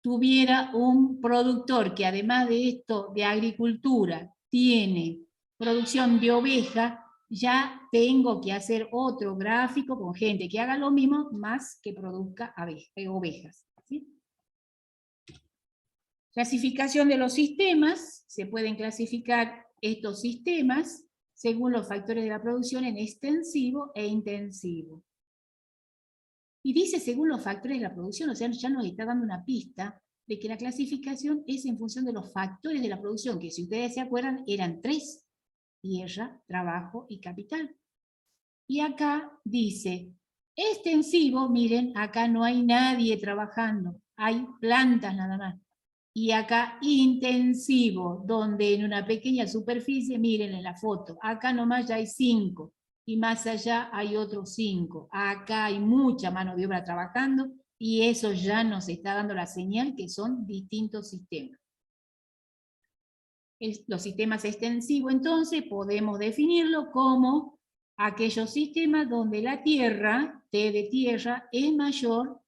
tuviera un productor que además de esto de agricultura tiene producción de oveja, ya tengo que hacer otro gráfico con gente que haga lo mismo, más que produzca ovejas. ¿Sí? Clasificación de los sistemas. Se pueden clasificar estos sistemas según los factores de la producción en extensivo e intensivo. Y dice según los factores de la producción, o sea, ya nos está dando una pista de que la clasificación es en función de los factores de la producción, que si ustedes se acuerdan eran 3, tierra, trabajo y capital. Y acá dice, extensivo, miren, acá no hay nadie trabajando, hay plantas nada más. Y acá intensivo, donde en una pequeña superficie, miren en la foto, acá nomás ya hay 5, y más allá hay otros 5. Acá hay mucha mano de obra trabajando, y eso ya nos está dando la señal que son distintos sistemas. Los sistemas extensivos, entonces, podemos definirlo como aquellos sistemas donde la tierra, T de tierra, es mayor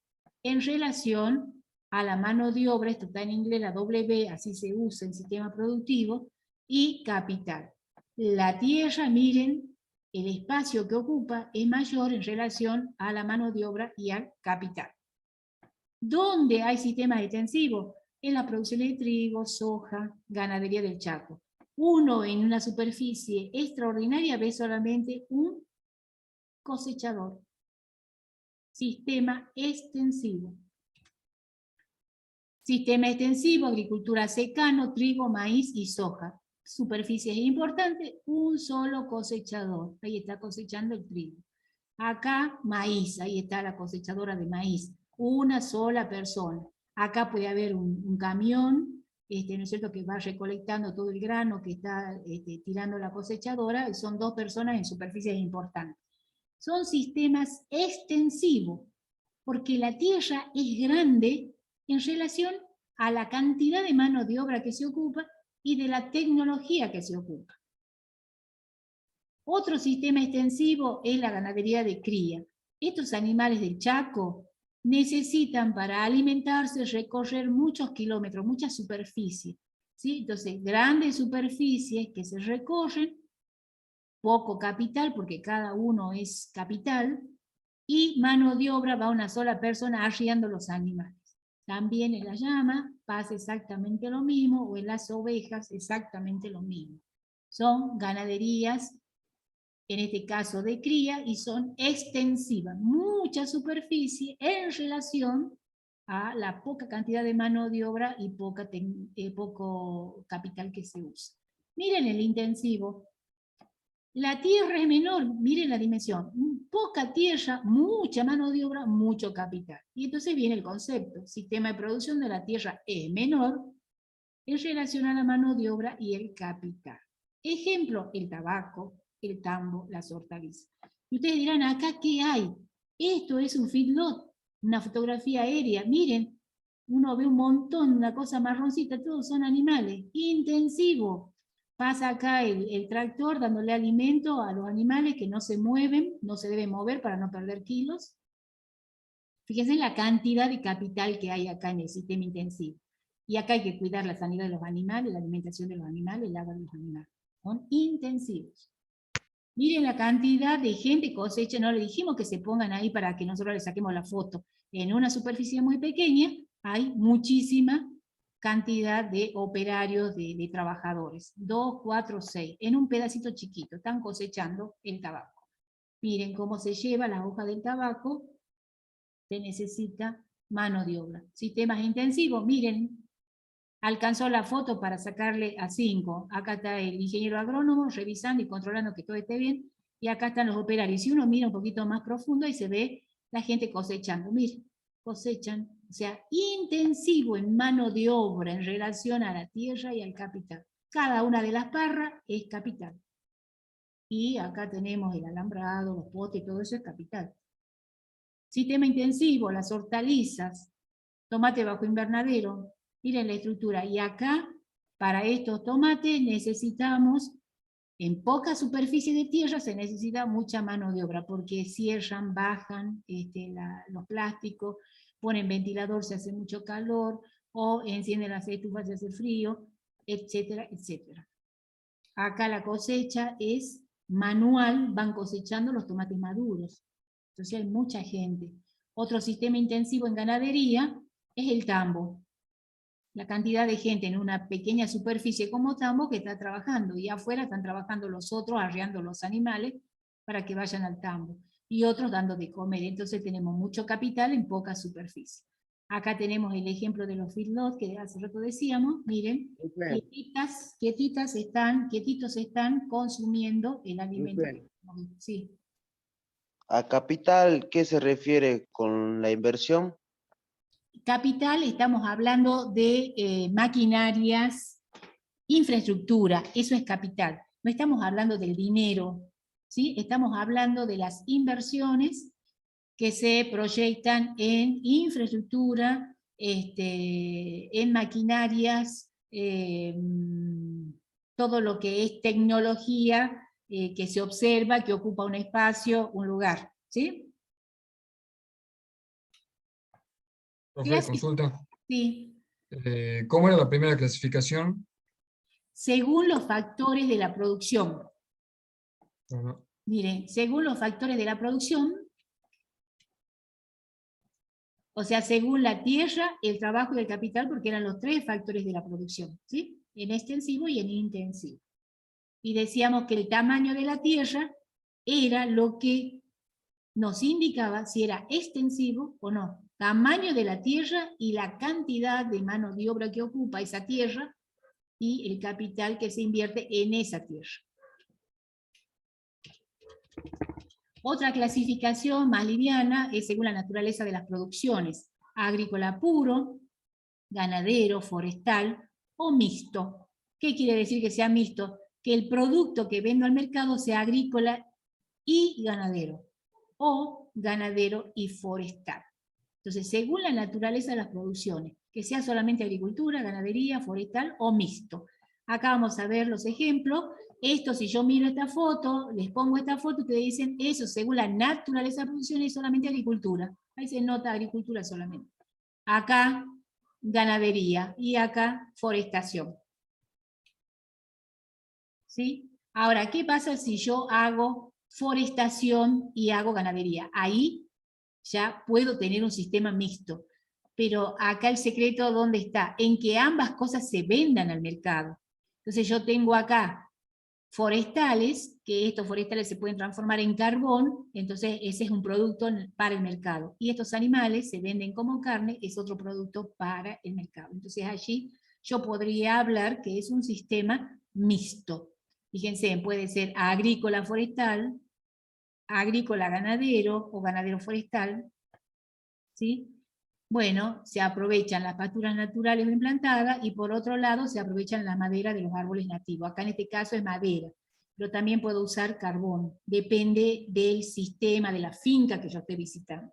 en relación a la mano de obra, esto está en inglés, la W, así se usa en sistema productivo, y capital. La tierra, miren, el espacio que ocupa es mayor en relación a la mano de obra y al capital. ¿Dónde hay sistemas extensivos? En la producción de trigo, soja, ganadería del Chaco. Uno en una superficie extraordinaria ve solamente un cosechador. Sistema extensivo. Sistema extensivo, agricultura secano, trigo, maíz y soja. Superficies importantes, un solo cosechador. Ahí está cosechando el trigo. Acá maíz, ahí está la cosechadora de maíz. Una sola persona. Acá puede haber un camión, ¿no es cierto?, que va recolectando todo el grano que está tirando la cosechadora, y son 2 personas en superficies importantes. Son sistemas extensivos, porque la tierra es grande en relación a la cantidad de mano de obra que se ocupa y de la tecnología que se ocupa. Otro sistema extensivo es la ganadería de cría. Estos animales del Chaco necesitan para alimentarse recorrer muchos kilómetros, mucha superficie, ¿sí? Entonces, grandes superficies que se recorren, poco capital, porque cada uno es capital, y mano de obra va una sola persona arriando los animales. También en la llama pasa exactamente lo mismo, o en las ovejas exactamente lo mismo. Son ganaderías, en este caso de cría, y son extensivas, mucha superficie en relación a la poca cantidad de mano de obra y poco capital que se usa. Miren el intensivo. La tierra es menor, miren la dimensión, poca tierra, mucha mano de obra, mucho capital. Y entonces viene el concepto, sistema de producción de la tierra es menor en relación a la mano de obra y el capital. Ejemplo, el tabaco, el tambo, las hortalizas. Y ustedes dirán, ¿acá qué hay? Esto es un feedlot, una fotografía aérea. Miren, uno ve un montón, una cosa marroncita, todos son animales. Intensivo. Pasa acá el tractor dándole alimento a los animales que no se mueven, no se deben mover para no perder kilos. Fíjense la cantidad de capital que hay acá en el sistema intensivo. Y acá hay que cuidar la sanidad de los animales, la alimentación de los animales, el agua de los animales. Son intensivos. Miren la cantidad de gente cosecha, no le dijimos que se pongan ahí para que nosotros les saquemos la foto. En una superficie muy pequeña hay muchísima cantidad de operarios, de trabajadores. 2, 4, 6. En un pedacito chiquito están cosechando el tabaco. Miren cómo se lleva la hoja del tabaco. Se necesita mano de obra. Sistemas intensivos, miren. Alcanzó la foto para sacarle a 5. Acá está el ingeniero agrónomo revisando y controlando que todo esté bien. Y acá están los operarios. Si uno mira un poquito más profundo, y se ve la gente cosechando. Miren, cosechan. O sea, intensivo en mano de obra en relación a la tierra y al capital. Cada una de las parras es capital. Y acá tenemos el alambrado, los postes, todo eso es capital. Sistema intensivo, las hortalizas, tomate bajo invernadero. Miren la estructura. Y acá, para estos tomates, necesitamos, en poca superficie de tierra, se necesita mucha mano de obra, porque cierran, bajan los plásticos, ponen ventilador, se hace mucho calor, o encienden las estufas, se hace frío, etcétera, etcétera. Acá la cosecha es manual, van cosechando los tomates maduros. Entonces hay mucha gente. Otro sistema intensivo en ganadería es el tambo. la cantidad de gente en una pequeña superficie como tambo que está trabajando, y afuera están trabajando los otros arreando los animales para que vayan al tambo, y otros dando de comer. Entonces tenemos mucho capital en poca superficie. Acá tenemos el ejemplo de los feedlots que hace rato decíamos, miren, quietitos están consumiendo el alimento. Sí. ¿A capital qué se refiere con la inversión? Capital, estamos hablando de maquinarias, infraestructura, eso es capital. No estamos hablando del dinero, ¿sí? Estamos hablando de las inversiones que se proyectan en infraestructura, en maquinarias, todo lo que es tecnología que se observa, que ocupa un espacio, un lugar, ¿sí? Profe, consulta. Sí. ¿Cómo era la primera clasificación? Según los factores de la producción. Bueno, Miren, según los factores de la producción, o sea, según la tierra, el trabajo y el capital, porque eran los 3 factores de la producción, ¿sí? En extensivo y en intensivo. Y decíamos que el tamaño de la tierra era lo que nos indicaba si era extensivo o no. Tamaño de la tierra y la cantidad de mano de obra que ocupa esa tierra y el capital que se invierte en esa tierra. Otra clasificación más liviana es según la naturaleza de las producciones: agrícola puro, ganadero, forestal o mixto. ¿Qué quiere decir que sea mixto? Que el producto que vendo al mercado sea agrícola y ganadero, o ganadero y forestal. Entonces, según la naturaleza de las producciones, que sea solamente agricultura, ganadería, forestal o mixto. Acá vamos a ver los ejemplos. Esto, si yo miro esta foto, les pongo esta foto, ustedes dicen, eso según la naturaleza de la producción es solamente agricultura. Ahí se nota agricultura solamente. Acá, ganadería, y acá, forestación. ¿Sí? Ahora, ¿qué pasa si yo hago forestación y hago ganadería? Ahí ya puedo tener un sistema mixto. Pero acá el secreto, ¿dónde está? En que ambas cosas se vendan al mercado. Entonces yo tengo acá forestales, que estos forestales se pueden transformar en carbón, entonces ese es un producto para el mercado. Y estos animales se venden como carne, es otro producto para el mercado. Entonces allí yo podría hablar que es un sistema mixto. Fíjense, puede ser agrícola forestal, agrícola ganadero o ganadero forestal, ¿sí? Bueno, se aprovechan las pasturas naturales bien plantadas y por otro lado se aprovechan la madera de los árboles nativos. Acá en este caso es madera, pero también puedo usar carbón. Depende del sistema, de la finca que yo esté visitando.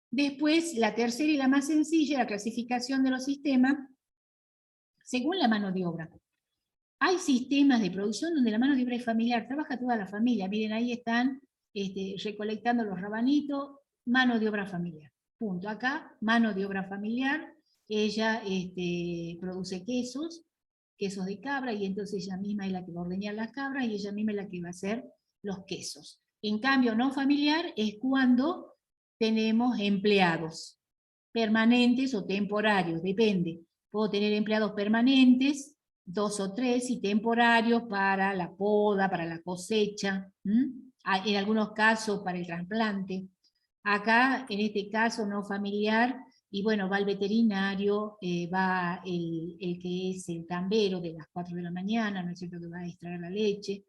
Después, la tercera y la más sencilla, la clasificación de los sistemas, según la mano de obra. Hay sistemas de producción donde la mano de obra es familiar, trabaja toda la familia. Miren, ahí están recolectando los rabanitos, mano de obra familiar. Punto. Acá, mano de obra familiar, ella produce quesos de cabra, y entonces ella misma es la que va a ordeñar las cabras, y ella misma es la que va a hacer los quesos. En cambio, no familiar es cuando tenemos empleados, permanentes o temporarios, depende. Puedo tener empleados permanentes, 2 o 3, y temporarios para la poda, para la cosecha, en algunos casos para el trasplante. Acá, en este caso no familiar, y bueno, va el veterinario, va el que es el tambero de las 4 de la mañana, ¿no es cierto?, que va a extraer la leche,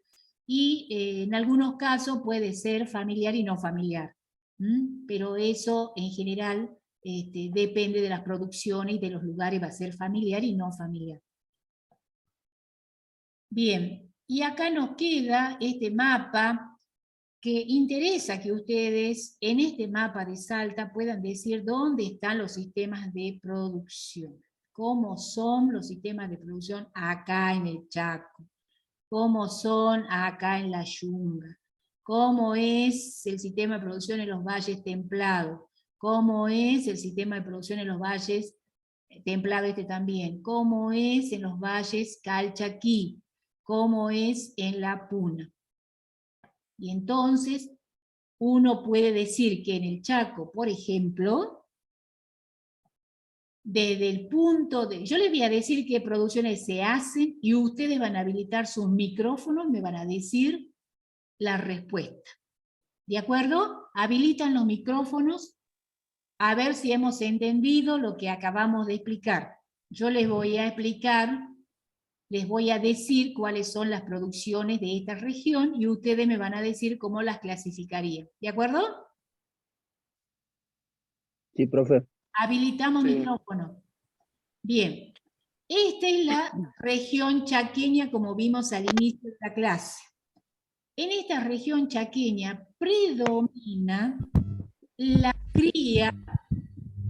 y en algunos casos puede ser familiar y no familiar, pero eso en general depende de las producciones y de los lugares, va a ser familiar y no familiar. Bien, y acá nos queda este mapa que interesa que ustedes en este mapa de Salta puedan decir dónde están los sistemas de producción, cómo son los sistemas de producción acá en el Chaco, cómo son acá en la Yunga, cómo es el sistema de producción en los valles templados, cómo es el sistema de producción en los valles templado también, cómo es en los valles Calchaquí, cómo es en la Puna. Y entonces uno puede decir que en el Chaco, por ejemplo, desde el punto de... Yo les voy a decir qué producciones se hacen y ustedes van a habilitar sus micrófonos y me van a decir la respuesta. ¿De acuerdo? Habilitan los micrófonos a ver si hemos entendido lo que acabamos de explicar. Yo les voy a explicar, les voy a decir cuáles son las producciones de esta región y ustedes me van a decir cómo las clasificarían. ¿De acuerdo? Sí, profe. Habilitamos micrófono. Bien. Esta es la región chaqueña como vimos al inicio de la clase. En esta región chaqueña predomina la cría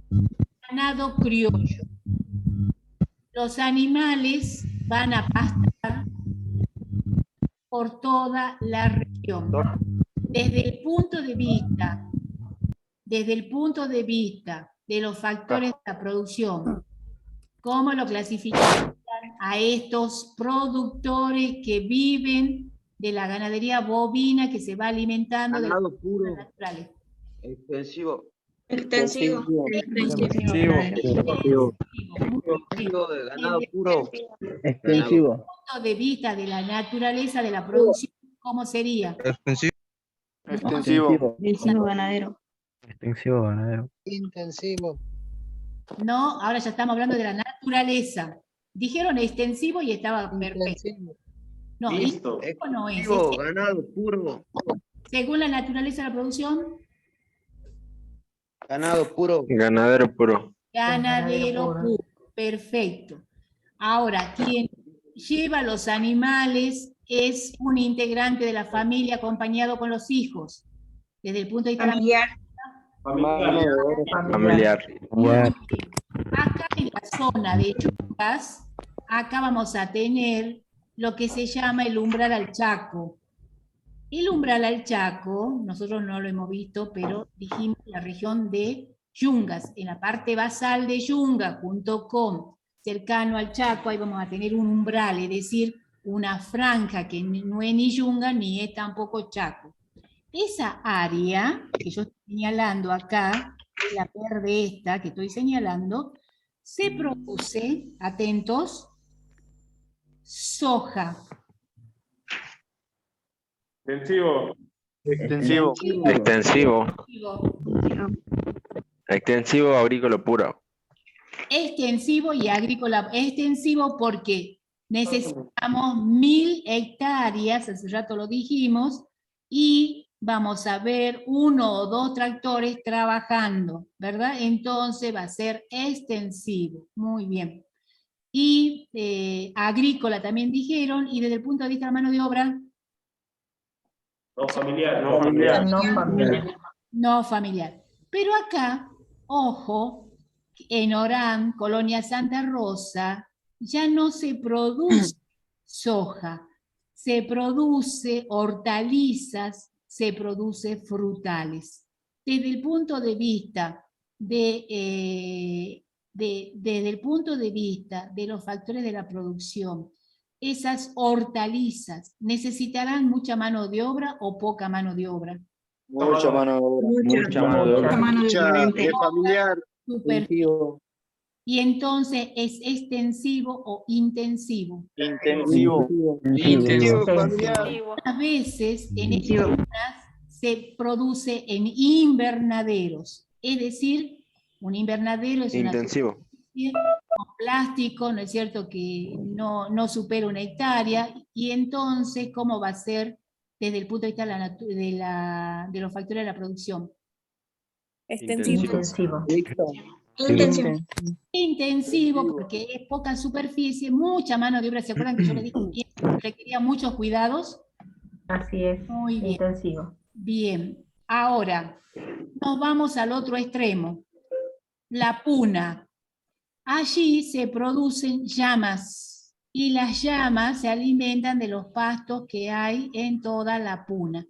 de ganado criollo. Los animales van a pastar por toda la región. Desde el punto de vista de los factores de la producción, ¿cómo lo clasifican a estos productores que viven de la ganadería bovina que se va alimentando de Ganado los puro, naturales? extensivo. Extensivo. Extensivo de ganado puro. Extensivo. Punto de vista de la naturaleza de la producción, ¿cómo sería? Extensivo. Extensivo. Extensivo ganadero. Extensivo ganadero. Intensivo. No, ahora ya estamos hablando de la naturaleza. Dijeron extensivo y estaba perfecto. No, Listo. extensivo no es. Extensivo, ganado puro. Según la naturaleza de la producción, Ganado puro. Ganadero puro. ganadero puro. Perfecto. Ahora, quien lleva los animales es un integrante de la familia acompañado con los hijos. Desde el punto de vista Familiar. Familiar. acá en la zona de Yungas, acá vamos a tener lo que se llama el umbral al Chaco. El umbral al Chaco, nosotros no lo hemos visto, pero dijimos la región de Yungas, en la parte basal de Yungas, junto con cercano al Chaco, ahí vamos a tener un umbral, es decir, una franja que no es ni Yungas ni es tampoco Chaco. Esa área que yo estoy señalando acá, la verde esta que estoy señalando, se produce, atentos, soja. Extensivo. Extensivo. Extensivo. Extensivo agrícola puro. Extensivo y agrícola. Extensivo porque necesitamos 1000 hectáreas, hace rato lo dijimos, y vamos a ver 1 o 2 tractores trabajando, ¿verdad? Entonces va a ser extensivo. Muy bien. Y agrícola también dijeron, y desde el punto de vista de la mano de obra, No familiar. No familiar. no familiar. Pero acá, ojo, en Orán, Colonia Santa Rosa, ya no se produce soja, se produce hortalizas, se produce frutales. Desde el punto de vista desde el punto de vista de los factores de la producción, esas hortalizas, ¿necesitarán mucha mano de obra o poca mano de obra? Mucha mano de obra. Mucha mano de obra. Es familiar. Súper. Y entonces, ¿es extensivo o intensivo? Intensivo. Intensivo familiar. A veces en estas zonas se produce en invernaderos, es decir, un invernadero es una Intensivo. superficie con plástico, ¿no es cierto?, que no supera 1 hectárea, y entonces, ¿cómo va a ser desde el punto de vista de los factores de la producción? Extensivo. Intensivo, porque es poca superficie, mucha mano de obra. ¿Se acuerdan que yo les dije que requería muchos cuidados? Así es. Muy bien. Intensivo. Bien. Ahora, nos vamos al otro extremo. La puna. Allí se producen llamas, y las llamas se alimentan de los pastos que hay en toda la puna.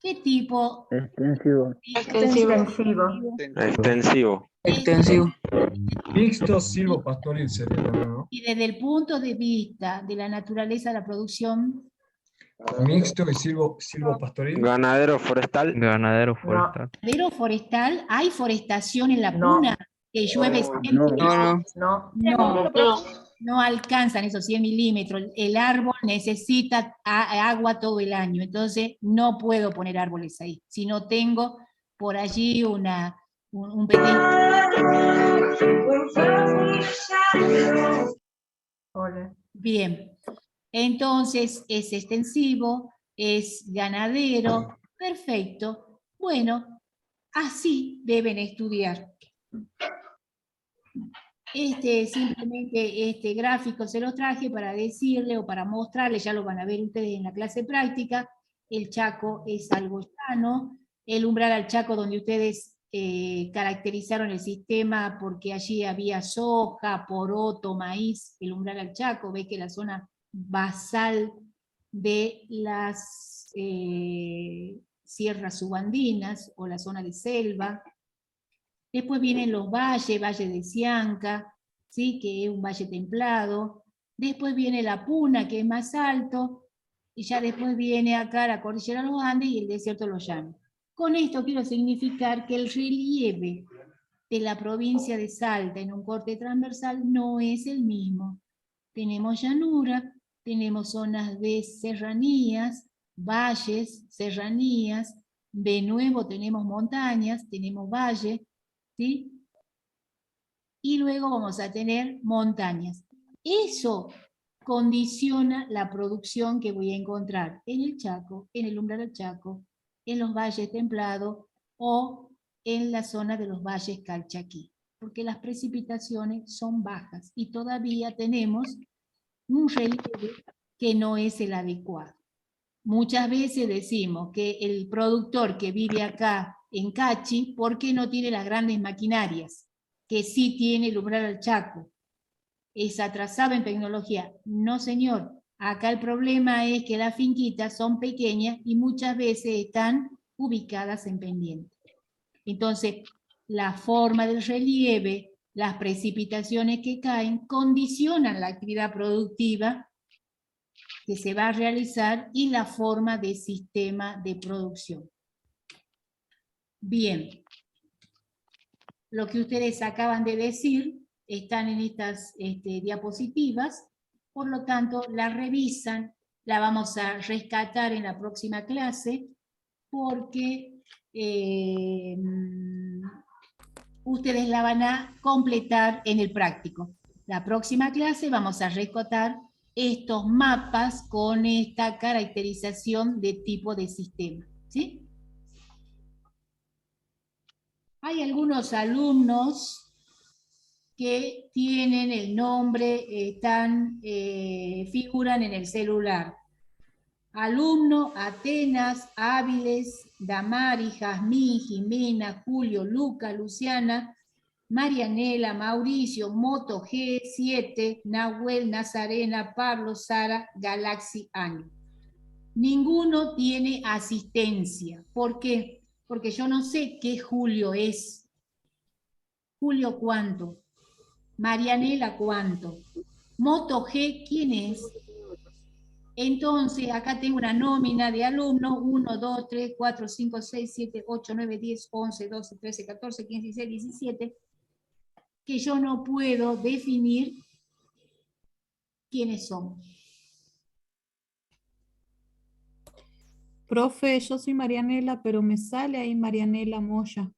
¿Qué tipo? Extensivo. Extensivo. Extensivo. Mixto silvopastoril sería, ¿no? Y desde el punto de vista de la naturaleza de la producción, Mixto y silvopastoril. Ganadero forestal. Ganadero forestal. ganadero forestal, ¿hay forestación en la puna? que llueve siempre. No alcanzan esos 100 milímetros. El árbol necesita agua todo el año, entonces no puedo poner árboles ahí. Si no tengo por allí un pequeño... Bien, entonces es extensivo, es ganadero, perfecto. Bueno, así deben estudiar. Simplemente este gráfico se lo traje para decirle o para mostrarle, ya lo van a ver ustedes en la clase práctica, el Chaco es algo llano, el umbral al Chaco donde ustedes caracterizaron el sistema porque allí había soja, poroto, maíz, el umbral al Chaco, ve que la zona basal de las sierras subandinas o la zona de selva. Después vienen los valles, Valle de Sianca, ¿sí? Que es un valle templado. Después viene la Puna, que es más alto. Y ya después viene acá la cordillera de los Andes y el desierto de los Llanos. Con esto quiero significar que el relieve de la provincia de Salta en un corte transversal no es el mismo. Tenemos llanura, tenemos zonas de serranías, valles, serranías, de nuevo tenemos montañas, tenemos valles, ¿sí? Y luego vamos a tener montañas. Eso condiciona la producción que voy a encontrar en el Chaco, en el umbral del Chaco, en los valles templados o en la zona de los valles Calchaquí, porque las precipitaciones son bajas y todavía tenemos un relieve que no es el adecuado. Muchas veces decimos que el productor que vive acá en Cachi, ¿por qué no tiene las grandes maquinarias? Que sí tiene el umbral al Chaco. Es atrasado en tecnología. No, señor. Acá el problema es que las finquitas son pequeñas y muchas veces están ubicadas en pendiente. Entonces, la forma del relieve, las precipitaciones que caen, condicionan la actividad productiva que se va a realizar y la forma de sistema de producción. Bien, lo que ustedes acaban de decir están en estas diapositivas, por lo tanto la revisan, la vamos a rescatar en la próxima clase, porque ustedes la van a completar en el práctico. La próxima clase vamos a rescatar estos mapas con esta caracterización de tipo de sistema, ¿sí? Hay algunos alumnos que tienen el nombre, figuran en el celular. Alumno Atenas, Áviles, Damari, Jazmín, Jimena, Julio, Luca, Luciana, Marianela, Mauricio, Moto G7, Nahuel, Nazarena, Pablo, Sara, Galaxy, Año. Ninguno tiene asistencia. ¿Por qué? Porque yo no sé qué Julio es. Julio, ¿cuánto? Marianela, ¿cuánto? Moto G, ¿quién es? Entonces, acá tengo una nómina de alumnos, 1, 2, 3, 4, 5, 6, 7, 8, 9, 10, 11, 12, 13, 14, 15, 16, 17, que yo no puedo definir quiénes son. Profe, yo soy Marianela, pero me sale ahí Marianela Moya.